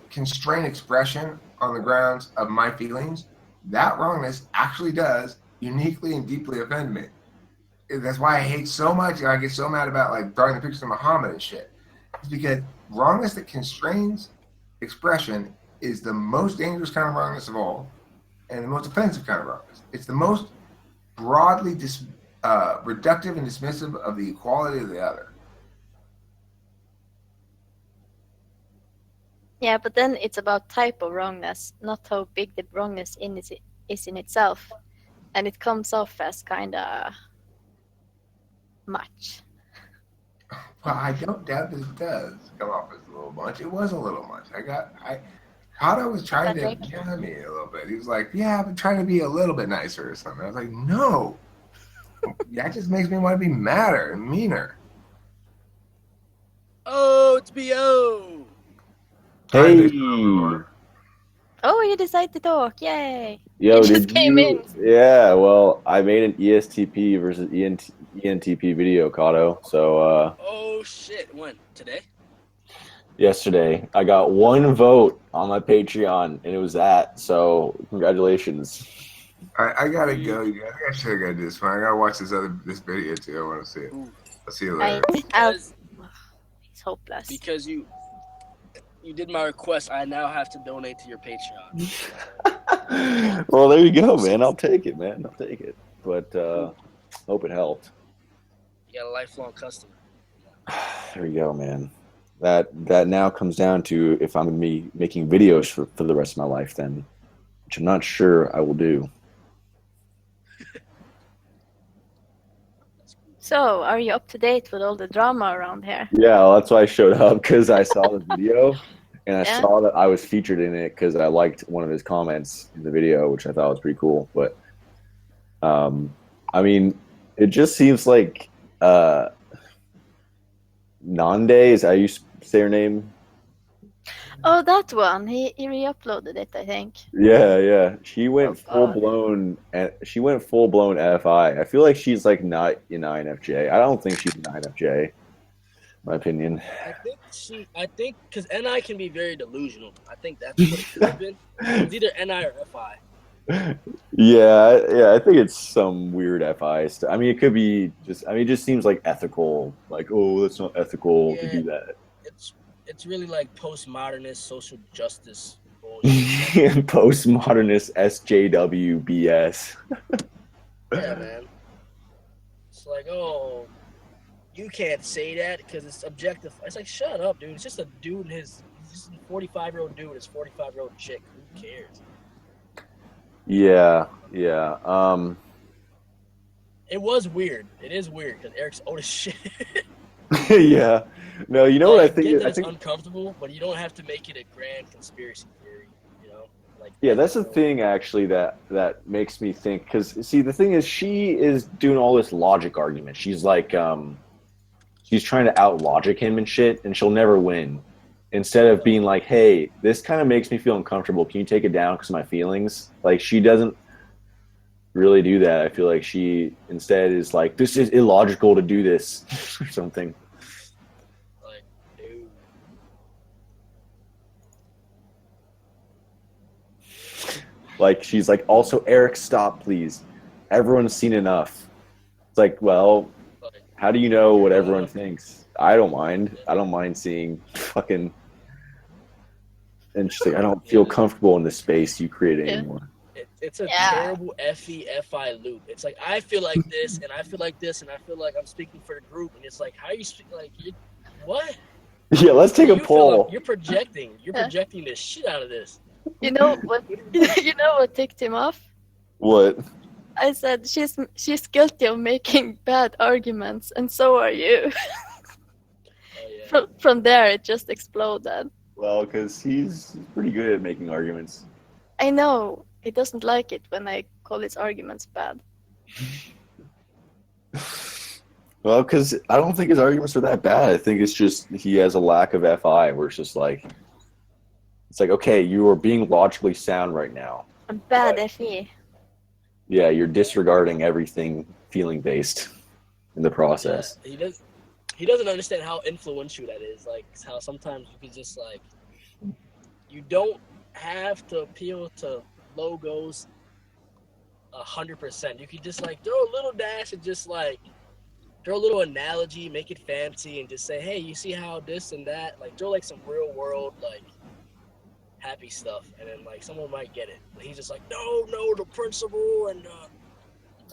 [SPEAKER 3] constrain expression on the grounds of my feelings. That wrongness actually does uniquely and deeply offend me. That's why I hate so much, and I get so mad about like drawing the pictures of Muhammad and shit. It's because wrongness that constrains expression is the most dangerous kind of wrongness of all, and the most offensive kind of wrongness. It's the most broadly reductive and dismissive of the equality of the other.
[SPEAKER 5] Yeah, but then it's about type of wrongness, not how big the wrongness is in itself. And it comes off as kind of much.
[SPEAKER 3] Well, I don't doubt that it does come off as a little much. It was a little much. Hato was trying to get me a little bit. He was like, yeah, I've been trying to be a little bit nicer or something. I was like, no. That just makes me want to be madder and meaner.
[SPEAKER 6] Oh, it's B.O.
[SPEAKER 7] Hey.
[SPEAKER 5] Oh, you decided to talk. Yay.
[SPEAKER 7] Yo,
[SPEAKER 5] You just came in.
[SPEAKER 7] Yeah, well, I made an ESTP versus ENTP video, Kato. So,
[SPEAKER 6] Oh shit! When? Today?
[SPEAKER 7] yesterday, I got 1 vote on my Patreon, and it was that. So, congratulations.
[SPEAKER 3] I gotta go. I think I should have got this one. I gotta watch this video too. I want to see it. I'll see you later.
[SPEAKER 5] It's hopeless.
[SPEAKER 6] Because you did my request, I now have to donate to your Patreon.
[SPEAKER 7] Well, there you go, man. I'll take it, man. I'll take it. But hope it helped.
[SPEAKER 6] You got a lifelong customer.
[SPEAKER 7] There you go, man. That now comes down to if I'm going to be making videos for the rest of my life then, which I'm not sure I will do.
[SPEAKER 5] So, are you up to date with all the drama around here?
[SPEAKER 7] Yeah, well, that's why I showed up, because I saw the video and I
[SPEAKER 5] Yeah.
[SPEAKER 7] saw that I was featured in it because I liked one of his comments in the video, which I thought was pretty cool. But, I mean, it just seems like Nande, is how you say her name?
[SPEAKER 5] Oh, that one. He re-uploaded it, I think.
[SPEAKER 7] Yeah. She went
[SPEAKER 5] Oh, God.
[SPEAKER 7] full blown FI. I feel like she's like not an INFJ. I don't think she's an INFJ, in my opinion.
[SPEAKER 6] I think because NI can be very delusional. I think that's what it could have been. It's either NI or FI.
[SPEAKER 7] Yeah, I think it's some weird FI stuff. I mean, it could be just. I mean, it just seems like ethical. Like, oh, that's not ethical to do that.
[SPEAKER 6] It's really like postmodernist social justice bullshit.
[SPEAKER 7] Postmodernist SJW BS.
[SPEAKER 6] Yeah, man. It's like, oh, you can't say that because it's objective. It's like, shut up, dude. It's just a dude and he's just a 45-year-old dude and his 45-year-old chick. Who cares?
[SPEAKER 7] Yeah.
[SPEAKER 6] It was weird. It is weird because Eric's old as shit.
[SPEAKER 7] Yeah. No, you know what I think?
[SPEAKER 6] Get that
[SPEAKER 7] I
[SPEAKER 6] it's
[SPEAKER 7] think
[SPEAKER 6] uncomfortable, but you don't have to make it a grand conspiracy theory. You know, like
[SPEAKER 7] yeah, that's the thing actually that makes me think. Because see, the thing is, she is doing all this logic argument. She's like, she's trying to out logic him and shit, and she'll never win. Instead of being like, hey, this kind of makes me feel uncomfortable. Can you take it down because of my feelings? Like, she doesn't really do that. I feel like she instead is like, this is illogical to do this or something.
[SPEAKER 6] Like, dude.
[SPEAKER 7] Like, she's like, also, Eric, stop, please. Everyone's seen enough. It's like, well, how do you know what everyone thinks? I don't mind. I don't mind seeing fucking... And she's like, I don't feel comfortable in the space you created anymore.
[SPEAKER 6] It's a terrible FI loop. It's like, I feel like this, and I feel like this, and I feel like I'm speaking for the group, and it's like, how you speak like, what?
[SPEAKER 7] Yeah, let's take a poll.
[SPEAKER 6] You're projecting. You're projecting the shit out of this.
[SPEAKER 5] You know what? You know what ticked him off?
[SPEAKER 7] What?
[SPEAKER 5] I said she's guilty of making bad arguments, and so are you. From there, it just exploded.
[SPEAKER 7] Well, because he's pretty good at making arguments.
[SPEAKER 5] I know. He doesn't like it when I call his arguments bad.
[SPEAKER 7] Well, because I don't think his arguments are that bad. I think it's just he has a lack of FI where it's just like, it's like, okay, you are being logically sound right now.
[SPEAKER 5] I'm bad FE.
[SPEAKER 7] Yeah, you're disregarding everything feeling-based in the process.
[SPEAKER 6] Yeah, he doesn't understand how influential that is. Like, how sometimes you can just, like, you don't have to appeal to logos 100%. You can just, like, throw a little dash and just, like, Draw a little analogy, make it fancy, and just say, hey, you see how this and that, like draw like some real world like happy stuff, and then like someone might get it. But he's just like, no, the principle and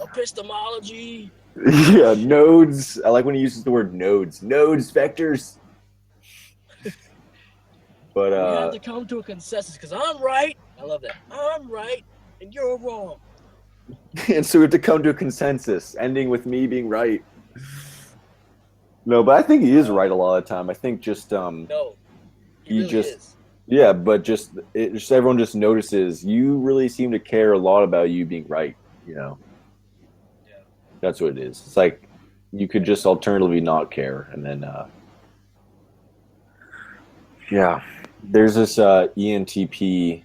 [SPEAKER 6] epistemology.
[SPEAKER 7] Yeah, nodes. I like when he uses the word nodes. Nodes, vectors. But
[SPEAKER 6] We have to come to a consensus because I'm right. I love that. I'm right and you're wrong.
[SPEAKER 7] and so we have to come to a consensus, ending with me being right. No, but I think he is right a lot of the time. I think just
[SPEAKER 6] No,
[SPEAKER 7] he
[SPEAKER 6] really
[SPEAKER 7] just
[SPEAKER 6] is.
[SPEAKER 7] yeah, but just everyone just notices you really seem to care a lot about you being right. You know,
[SPEAKER 6] Yeah.
[SPEAKER 7] that's what it is. It's like you could just alternatively not care, and then yeah, there's this ENTP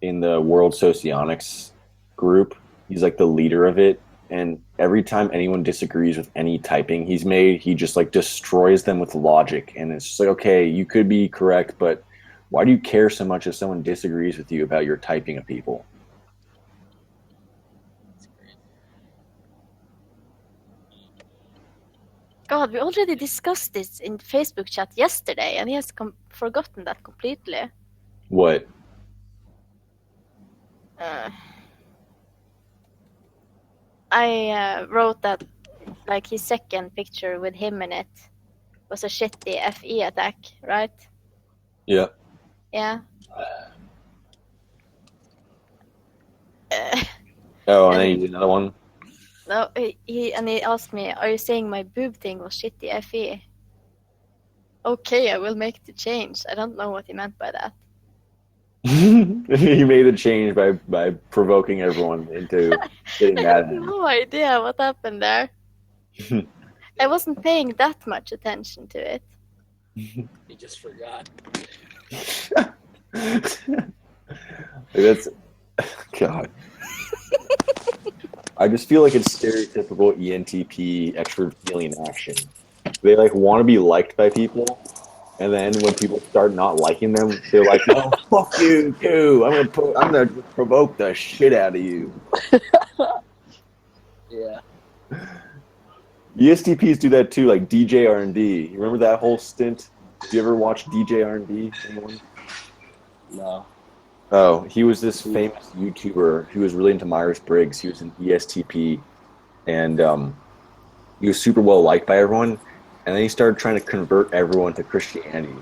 [SPEAKER 7] in the World Socionics group. He's like the leader of it, and every time anyone disagrees with any typing he's made, he just like destroys them with logic. And it's just like, okay, you could be correct, but why do you care so much if someone disagrees with you about your typing of people?
[SPEAKER 5] God, we already discussed this in Facebook chat yesterday, and he has forgotten that completely.
[SPEAKER 7] What?
[SPEAKER 5] I wrote that like his second picture with him in it was a shitty FE attack, right?
[SPEAKER 7] Yeah.
[SPEAKER 5] Yeah.
[SPEAKER 7] Oh, and then you did another one.
[SPEAKER 5] No, he asked me, "Are you saying my boob thing was shitty FE?" Okay, I will make the change. I don't know what he meant by that.
[SPEAKER 7] He made the change by provoking everyone into getting
[SPEAKER 5] I
[SPEAKER 7] mad
[SPEAKER 5] have
[SPEAKER 7] at him.
[SPEAKER 5] no idea what happened there. I wasn't paying that much attention to it.
[SPEAKER 6] He just forgot.
[SPEAKER 7] That's God. I just feel like it's stereotypical ENTP extrovert feeling action. They like want to be liked by people, and then when people start not liking them, they're like, "No, fuck you too. I'm gonna provoke the shit out of you."
[SPEAKER 6] Yeah.
[SPEAKER 7] ESTPs do that too, like DJ R&D. You remember that whole stint? Did you ever watch DJ R&D? Anyone?
[SPEAKER 6] No.
[SPEAKER 7] Oh, he was this famous YouTuber who was really into Myers-Briggs. He was an ESTP, and he was super well liked by everyone. And then he started trying to convert everyone to Christianity.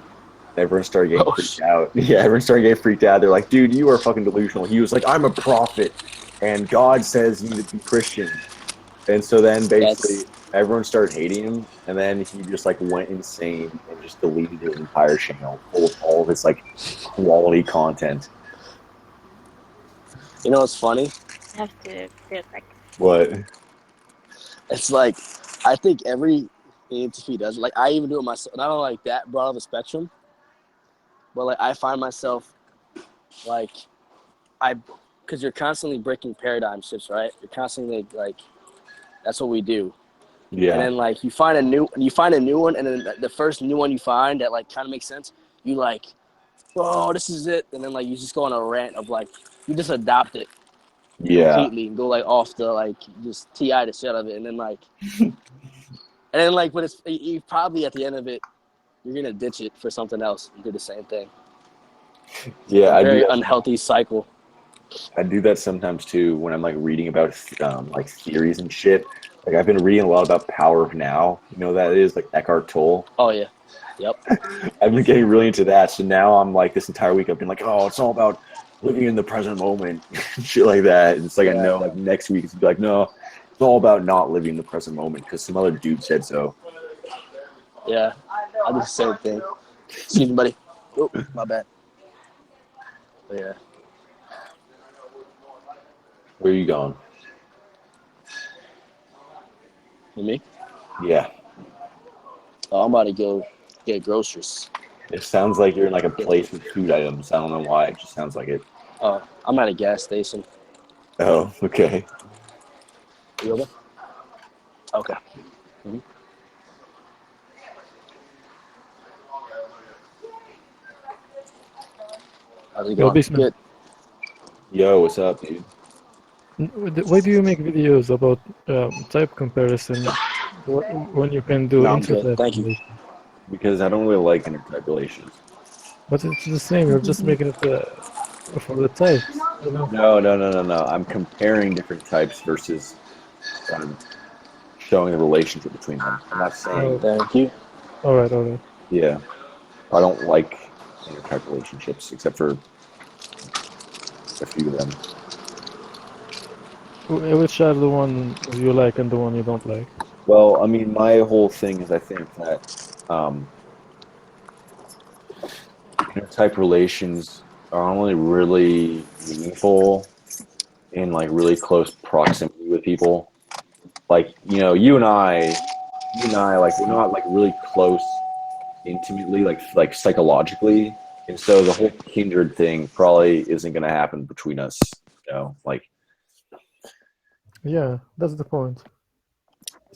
[SPEAKER 7] Everyone started getting freaked out. Yeah, everyone started getting freaked out. They're like, dude, you are fucking delusional. He was like, I'm a prophet, and God says you need to be Christian. And so then basically everyone started hating him, and then he just like went insane and just deleted his entire channel full of all of his like quality content.
[SPEAKER 6] You know what's funny?
[SPEAKER 5] I have to do it like.
[SPEAKER 7] What?
[SPEAKER 6] It's like I think every ENTP does. Like I even do it myself. Not on like that broad of a spectrum, but like I find myself like because you're constantly breaking paradigm shifts, right? You're constantly like that's what we do.
[SPEAKER 7] Yeah.
[SPEAKER 6] And then like you find a new one, and then the first new one you find that like kind of makes sense. You like, oh, this is it, and then like you just go on a rant of like you just adopt it.
[SPEAKER 7] Yeah.
[SPEAKER 6] Completely and go like off the like just TI the shit out of it, and then like and then like when it's you probably at the end of it you're gonna ditch it for something else and do the same thing.
[SPEAKER 7] Yeah,
[SPEAKER 6] A very unhealthy cycle.
[SPEAKER 7] I do that sometimes too when I'm like reading about like theories and shit. Like I've been reading a lot about Power of Now. You know what that is, like Eckhart Tolle.
[SPEAKER 6] Oh yeah. Yep.
[SPEAKER 7] I've been getting really into that. So now I'm like this entire week I've been like, oh, it's all about living in the present moment, shit like that. And it's like I know like next week it's gonna be like, no, it's all about not living in the present moment because some other dude said so.
[SPEAKER 6] Yeah, I do the same thing. Excuse me, buddy. Oh, my bad. But yeah.
[SPEAKER 7] Where are you going?
[SPEAKER 6] Me?
[SPEAKER 7] Yeah.
[SPEAKER 6] Oh, I'm about to go get groceries.
[SPEAKER 7] It sounds like you're in like a place with food items. I don't know why. It just sounds like it.
[SPEAKER 6] Oh, I'm at a gas station.
[SPEAKER 7] Oh, okay.
[SPEAKER 6] You over? Okay. Mm-hmm. How's it going?
[SPEAKER 4] Bisman.
[SPEAKER 6] Good.
[SPEAKER 7] Yo, what's up, dude?
[SPEAKER 4] Why do you make videos about type comparison when you can do
[SPEAKER 6] No, I'm good.
[SPEAKER 4] intertype
[SPEAKER 6] Thank you.
[SPEAKER 4] relation.
[SPEAKER 7] Because I don't really like intertype relations.
[SPEAKER 4] But it's the same. You're just making it for the types. You know?
[SPEAKER 7] No. I'm comparing different types versus showing the relationship between them. I'm not saying,
[SPEAKER 6] Thank you.
[SPEAKER 4] All right.
[SPEAKER 7] yeah, I don't like intertype relationships except for a few of them.
[SPEAKER 4] Which are the ones you like and the one you don't like?
[SPEAKER 7] Well, I mean, my whole thing is I think that intertype relations are only really meaningful in like really close proximity with people. Like, you know, you and I, like we're not like really close intimately, like psychologically, and so the whole kindred thing probably isn't going to happen between us. You know, like
[SPEAKER 4] Yeah, that's the point.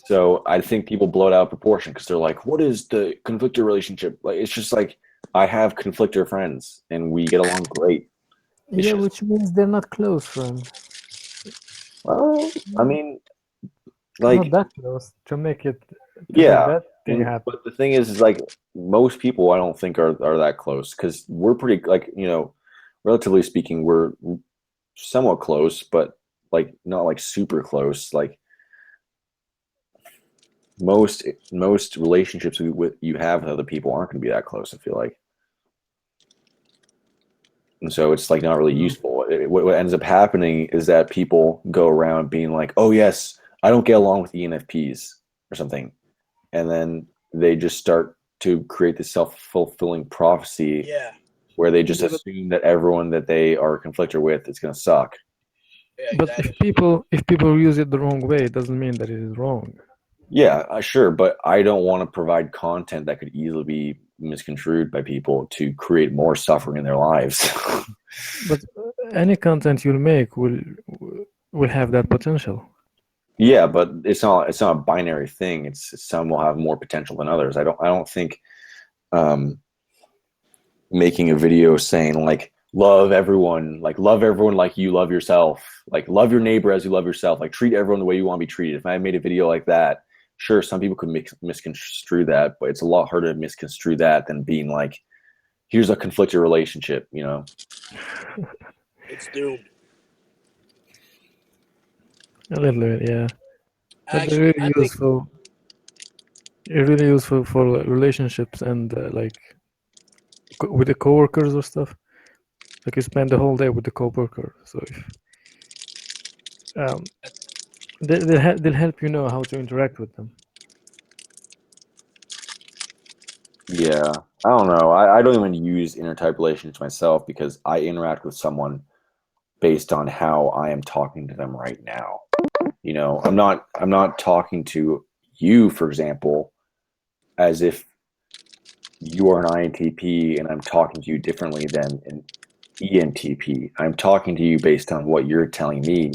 [SPEAKER 7] so I think people blow it out of proportion because they're like, "What is the conflictor relationship?" Like, it's just like I have conflictor friends and we get along great. It's
[SPEAKER 4] Yeah,
[SPEAKER 7] just,
[SPEAKER 4] which means they're not close friends.
[SPEAKER 7] well, I mean,
[SPEAKER 4] Not
[SPEAKER 7] like,
[SPEAKER 4] that close to make
[SPEAKER 7] yeah,
[SPEAKER 4] that thing happen.
[SPEAKER 7] but the thing is like most people I don't think are that close because we're pretty like you know, relatively speaking, we're somewhat close, but like not like super close. Like most relationships you have with other people aren't going to be that close. I feel like, and so it's like not really useful. What ends up happening is that people go around being like, "Oh yes, I don't get along with ENFPs" or something, and then they just start to create this self-fulfilling prophecy
[SPEAKER 6] Yeah.
[SPEAKER 7] where they just
[SPEAKER 4] Yeah, but
[SPEAKER 7] assume that everyone that they are a conflictor with is going to suck.
[SPEAKER 6] Yeah,
[SPEAKER 4] But
[SPEAKER 6] exactly.
[SPEAKER 4] if people use it the wrong way, it doesn't mean that it is wrong.
[SPEAKER 7] Yeah, sure, but I don't want to provide content that could easily be misconstrued by people to create more suffering in their lives.
[SPEAKER 4] But any content you'll make will have that potential.
[SPEAKER 7] Yeah, but it's not a binary thing. It's some will have more potential than others. I don't think um, making a video saying like love everyone like you love yourself, like love your neighbor as you love yourself, like treat everyone the way you want to be treated. If I made a video like that, sure, some people could misconstrue that, but it's a lot harder to misconstrue that than being like, here's a conflicted relationship, you know?
[SPEAKER 6] It's doomed.
[SPEAKER 4] A little bit, yeah. But they're
[SPEAKER 6] Actually, I
[SPEAKER 4] really
[SPEAKER 6] think
[SPEAKER 4] useful. It's really useful for relationships and like with the coworkers or stuff. Like you spend the whole day with the coworker, so if they'll help you know how to interact with them.
[SPEAKER 7] Yeah, I don't know. I don't even use intertype relations myself because I interact with someone based on how I am talking to them right now. You know, I'm not talking to you, for example, as if you are an INTP and I'm talking to you differently than an ENTP. I'm talking to you based on what you're telling me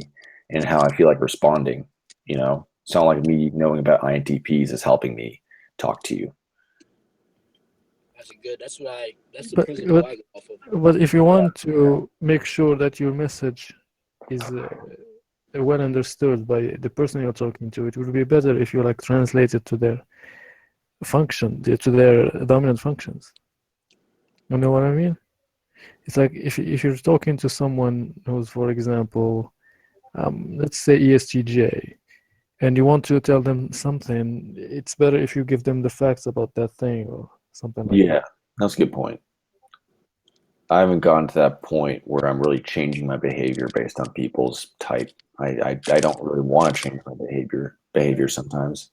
[SPEAKER 7] and how I feel like responding. You know, it's not like me knowing about INTPs is helping me talk to you.
[SPEAKER 6] that's that's the
[SPEAKER 4] But
[SPEAKER 6] principle I go off of.
[SPEAKER 4] but if you want to make sure that your message is well understood by the person you're talking to, it would be better if you like translate it to their to their dominant functions. You know what I mean? It's like if you're talking to someone who's, for example, let's say ESTJ, and you want to tell them something, it's better if you give them the facts about that thing or something like
[SPEAKER 7] Yeah,
[SPEAKER 4] that.
[SPEAKER 7] that's a good point. I haven't gotten to that point where I'm really changing my behavior based on people's type. I don't really want to change my behavior sometimes.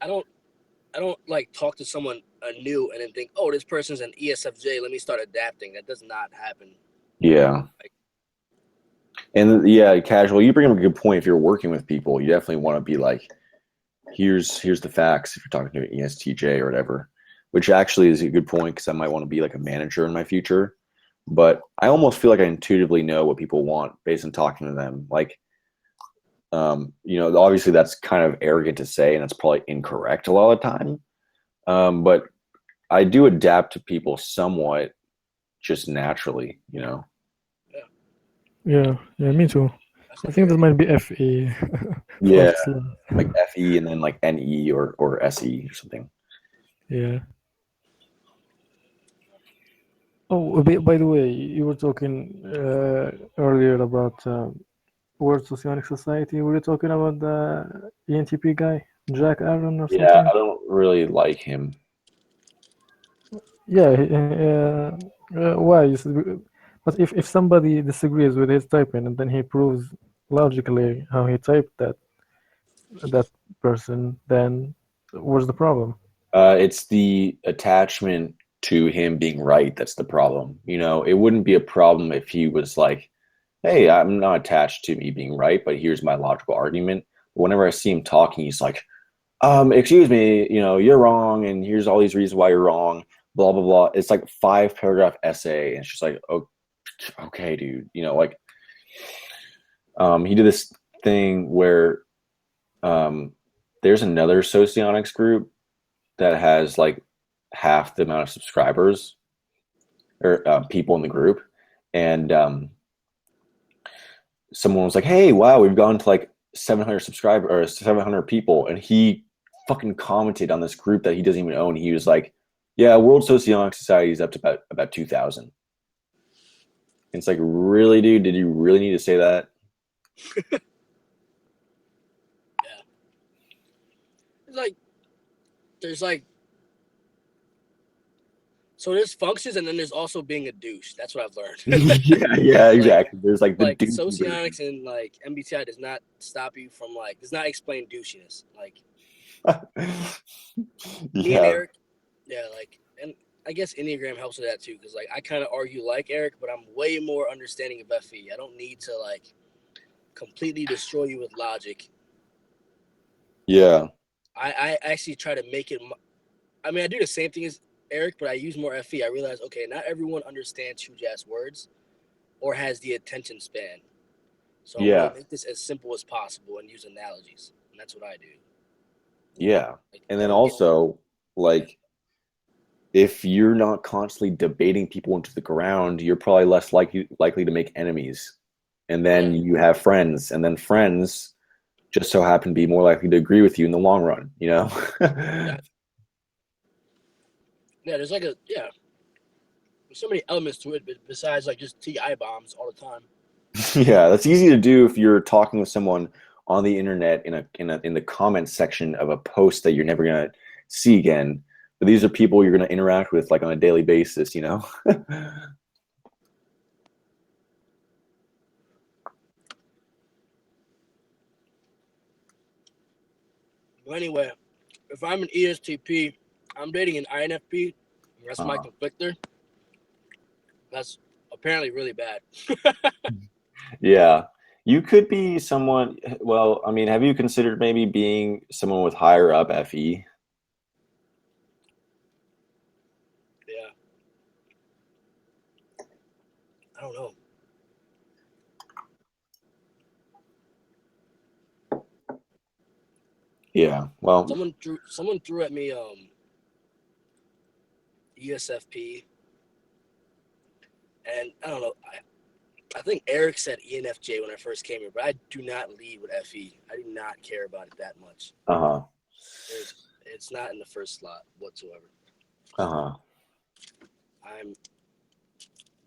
[SPEAKER 6] I don't like talk to someone new and then think, oh, this person's an ESFJ. Let me start adapting. That does not happen.
[SPEAKER 7] Yeah. And yeah, casual. You bring up a good point. If you're working with people, you definitely want to be like, here's the facts. If you're talking to an ESTJ or whatever, which actually is a good point because I might want to be like a manager in my future. But I almost feel like I intuitively know what people want based on talking to them. Like, you know, obviously that's kind of arrogant to say, and that's probably incorrect a lot of the time. But I do adapt to people somewhat just naturally, you know.
[SPEAKER 4] Yeah, me too. I think that might be FE.
[SPEAKER 7] Yeah,
[SPEAKER 4] First love.
[SPEAKER 7] like FE and then like NE or SE or something.
[SPEAKER 4] Yeah. Oh, by the way, you were talking earlier about World Socionic Society. Were you talking about the ENTP guy, Jack Aaron or
[SPEAKER 7] Yeah,
[SPEAKER 4] something?
[SPEAKER 7] I don't really like him.
[SPEAKER 4] Yeah. Why? But if somebody disagrees with his typing and then he proves logically how he typed that person, then what's the problem?
[SPEAKER 7] It's the attachment to him being right that's the problem. You know, it wouldn't be a problem if he was like, hey, I'm not attached to me being right, but here's my logical argument. But whenever I see him talking, he's like, excuse me, you know, you're wrong, and here's all these reasons why you're wrong, blah, blah, blah. It's like a 5-paragraph essay, and it's just like, oh, okay, dude. You know, like, he did this thing where there's another Socionics group that has like half the amount of subscribers or people in the group, and someone was like, "Hey, wow, we've gone to like 700 subscribers or 700 people," and he fucking commented on this group that he doesn't even own. He was like, "Yeah, World Socionic Society is up to about 2,000." It's like, really, dude? Did you really need to say that?
[SPEAKER 6] It's like there's like so there's functions and then there's also being a douche. That's what I've learned.
[SPEAKER 7] yeah, exactly. There's like the
[SPEAKER 6] like
[SPEAKER 7] douchey
[SPEAKER 6] Socionics and like MBTI does not stop you from like does not explain douchiness. Like me and
[SPEAKER 7] yeah,
[SPEAKER 6] Eric, yeah, like and I guess Enneagram helps with that too because like I kind of argue like Eric, but I'm way more understanding of FE. I don't need to like completely destroy you with logic.
[SPEAKER 7] yeah,
[SPEAKER 6] I actually try to make it. I mean, I do the same thing as Eric, but I use more FE. I realize, okay, not everyone understands huge ass words or has the attention span. So I'm
[SPEAKER 7] yeah,
[SPEAKER 6] gonna make this as simple as possible and use analogies, and that's what I do.
[SPEAKER 7] yeah.
[SPEAKER 6] Like,
[SPEAKER 7] And then
[SPEAKER 6] don't get-
[SPEAKER 7] also, like, if you're not constantly debating people into the ground, you're probably less likely to make enemies. And then you have friends, and then friends just so happen to be more likely to agree with you in the long run, you know?
[SPEAKER 6] yeah, there's like there's so many elements to it, but besides like just TI bombs all the time.
[SPEAKER 7] Yeah, that's easy to do if you're talking with someone on the internet in the comments section of a post that you're never gonna see again. But these are people you're gonna interact with like on a daily basis, you know?
[SPEAKER 6] But anyway, if I'm an ESTP, I'm dating an INFP. That's my conflictor. That's apparently really bad.
[SPEAKER 7] Yeah. You could be someone, well, I mean, have you considered maybe being someone with higher up FE?
[SPEAKER 6] Yeah. I don't know.
[SPEAKER 7] Yeah. Well,
[SPEAKER 6] Someone threw at me ESFP, and I don't know. I think Eric said ENFJ when I first came here, but I do not lead with FE. I do not care about it that much.
[SPEAKER 7] uh-huh.
[SPEAKER 6] It's not in the first slot whatsoever.
[SPEAKER 7] Uh-huh.
[SPEAKER 6] I'm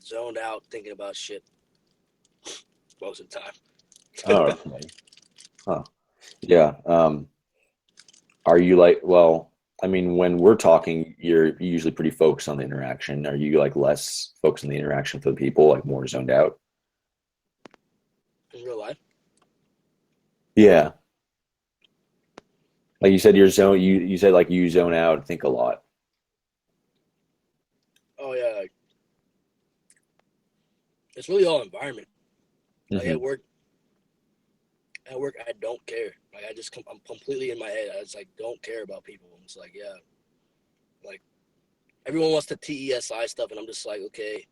[SPEAKER 6] zoned out thinking about shit most of the time.
[SPEAKER 7] Oh, okay. Huh. Yeah. Are you like, well, I mean, when we're talking, you're usually pretty focused on the interaction. Are you like less focused on the interaction with the people, like more zoned out?
[SPEAKER 6] In real life?
[SPEAKER 7] Yeah. Like you said, you said like you zone out and think a lot.
[SPEAKER 6] Oh yeah. Like, it's really all environment. Like at work, I don't care. Like I'm completely in my head. I just like don't care about people. I'm just like, yeah. Like everyone wants the TESI stuff, and I'm just like, okay.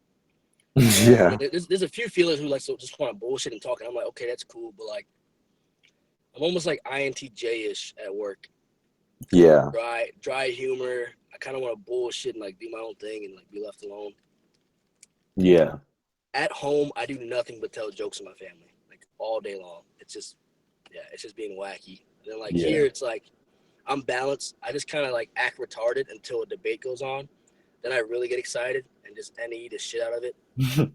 [SPEAKER 7] Yeah.
[SPEAKER 6] There's a few feelers who like so just want to bullshit and talk, and I'm like, okay, that's cool, but like, I'm almost like INTJ-ish at work.
[SPEAKER 7] Yeah.
[SPEAKER 6] Dry humor. I kind of want to bullshit and like do my own thing and like be left alone.
[SPEAKER 7] Yeah.
[SPEAKER 6] At home, I do nothing but tell jokes to my family, like all day long. It's just being wacky. And then like
[SPEAKER 7] Yeah.
[SPEAKER 6] here, it's like I'm balanced. I just kind of like act retarded until a debate goes on. Then I really get excited and just NE the shit out of it. And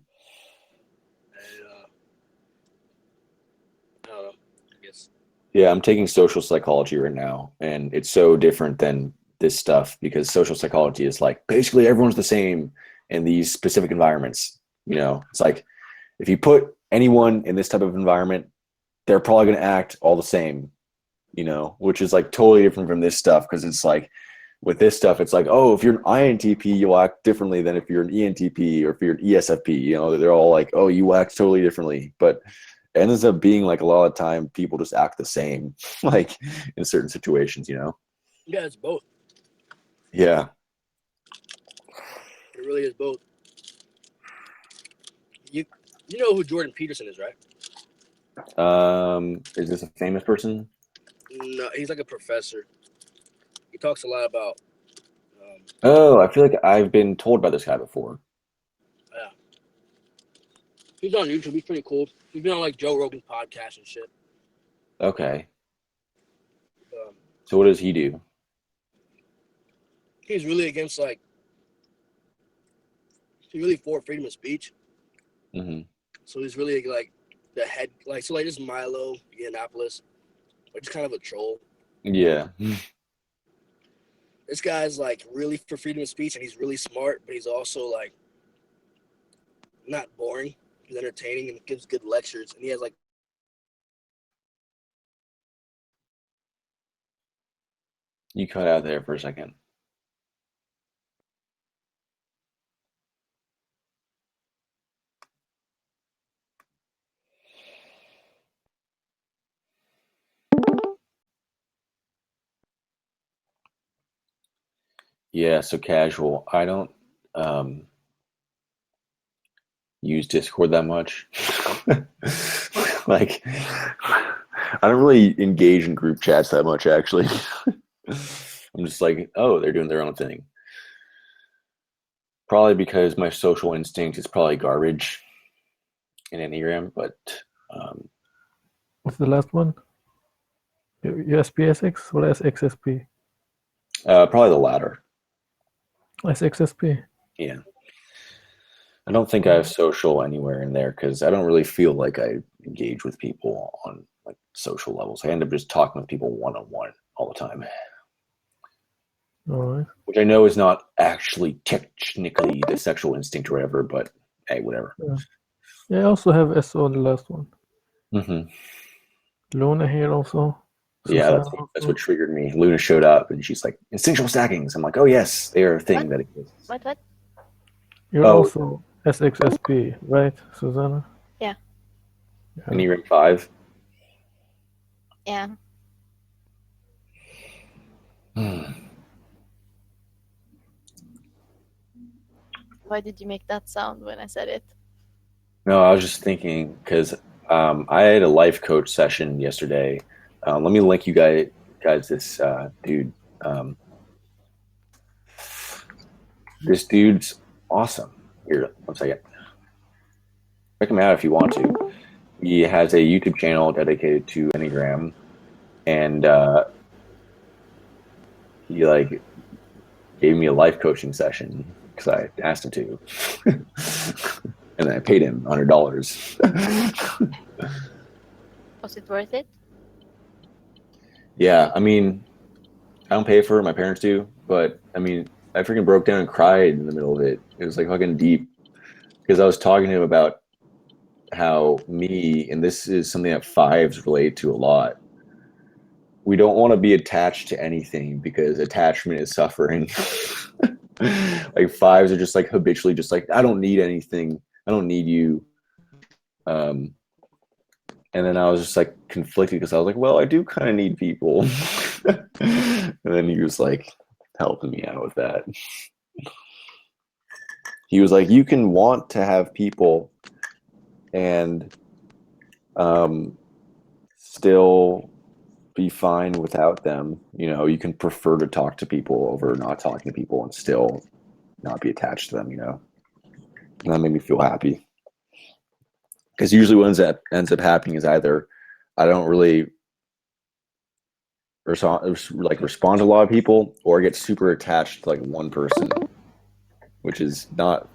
[SPEAKER 6] I don't know. I guess.
[SPEAKER 7] Yeah, I'm taking social psychology right now, and it's so different than this stuff because social psychology is like basically everyone's the same in these specific environments. You know, it's like if you put anyone in this type of environment, they're probably going to act all the same, you know, which is like totally different from this stuff because it's like with this stuff, it's like, oh, if you're an INTP, you'll act differently than if you're an ENTP or if you're an ESFP. You know, they're all like, oh, you act totally differently. But it ends up being like a lot of time people just act the same, like in certain situations, you know?
[SPEAKER 6] Yeah, it's both.
[SPEAKER 7] Yeah.
[SPEAKER 6] It really is both. You know who Jordan Peterson is, right?
[SPEAKER 7] Is this a famous person?
[SPEAKER 6] No, he's like a professor. He talks a lot about.
[SPEAKER 7] Oh, I feel like I've been told by this guy before.
[SPEAKER 6] Yeah. He's on YouTube. He's pretty cool. He's been on like Joe Rogan's podcast and shit.
[SPEAKER 7] Okay. So what does he do?
[SPEAKER 6] He's really against like. He's really for freedom of speech.
[SPEAKER 7] Mm-hmm.
[SPEAKER 6] So he's really like the head, like so like this Milo Yiannopoulos, like just kind of a troll.
[SPEAKER 7] Yeah.
[SPEAKER 6] This guy's like really for freedom of speech and he's really smart, but he's also like not boring. He's entertaining and gives good lectures, and he has like.
[SPEAKER 7] You cut out there for a second. Yeah, so casual. I don't use Discord that much. Like, I don't really engage in group chats that much, actually. I'm just like, oh, they're doing their own thing. Probably because my social instinct is probably garbage in Enneagram, but
[SPEAKER 4] What's the last one? USPSX or SXSP?
[SPEAKER 7] probably the latter.
[SPEAKER 4] SXSP.
[SPEAKER 7] Yeah. I don't think I have social anywhere in there because I don't really feel like I engage with people on like social levels. I end up just talking with people one-on-one all the time.
[SPEAKER 4] All right.
[SPEAKER 7] Which I know is not actually technically the sexual instinct or whatever, but hey, whatever.
[SPEAKER 4] Yeah, I also have SO, the last one.
[SPEAKER 7] Mm-hmm.
[SPEAKER 4] Luna here also.
[SPEAKER 7] Yeah,
[SPEAKER 4] Susanna
[SPEAKER 7] that's
[SPEAKER 4] also.
[SPEAKER 7] what triggered me. Luna showed up and she's like, instinctual stackings. I'm like, oh yes, they are a thing that exists.
[SPEAKER 5] What?
[SPEAKER 4] You're
[SPEAKER 7] Oh.
[SPEAKER 4] also SXSP, right, Susanna?
[SPEAKER 5] Yeah.
[SPEAKER 7] Enneagram 5.
[SPEAKER 5] Yeah. Why did you make that sound when I said it?
[SPEAKER 7] No, I was just thinking because I had a life coach session yesterday. Let me link you guys this dude. This dude's awesome. Here, 1 second. Check him out if you want to. He has a YouTube channel dedicated to Enneagram, and he like gave me a life coaching session because I asked him to, and I paid him $100.
[SPEAKER 5] Was it worth it?
[SPEAKER 7] Yeah, I mean, I don't pay for it. My parents do, but I mean, I freaking broke down and cried in the middle of it. It was like fucking deep because I was talking to him about how me, and this is something that 5s relate to a lot. We don't want to be attached to anything because attachment is suffering. Like 5s are just like habitually just like, I don't need anything. I don't need you. And then I was just like conflicted because I was like, well, I do kind of need people. And then he was like helping me out with that. He was like, you can want to have people and still be fine without them. You know, you can prefer to talk to people over not talking to people and still not be attached to them, you know? And that made me feel happy. Because usually what ends up happening is either I don't really respond to a lot of people, or get super attached to like one person, which is not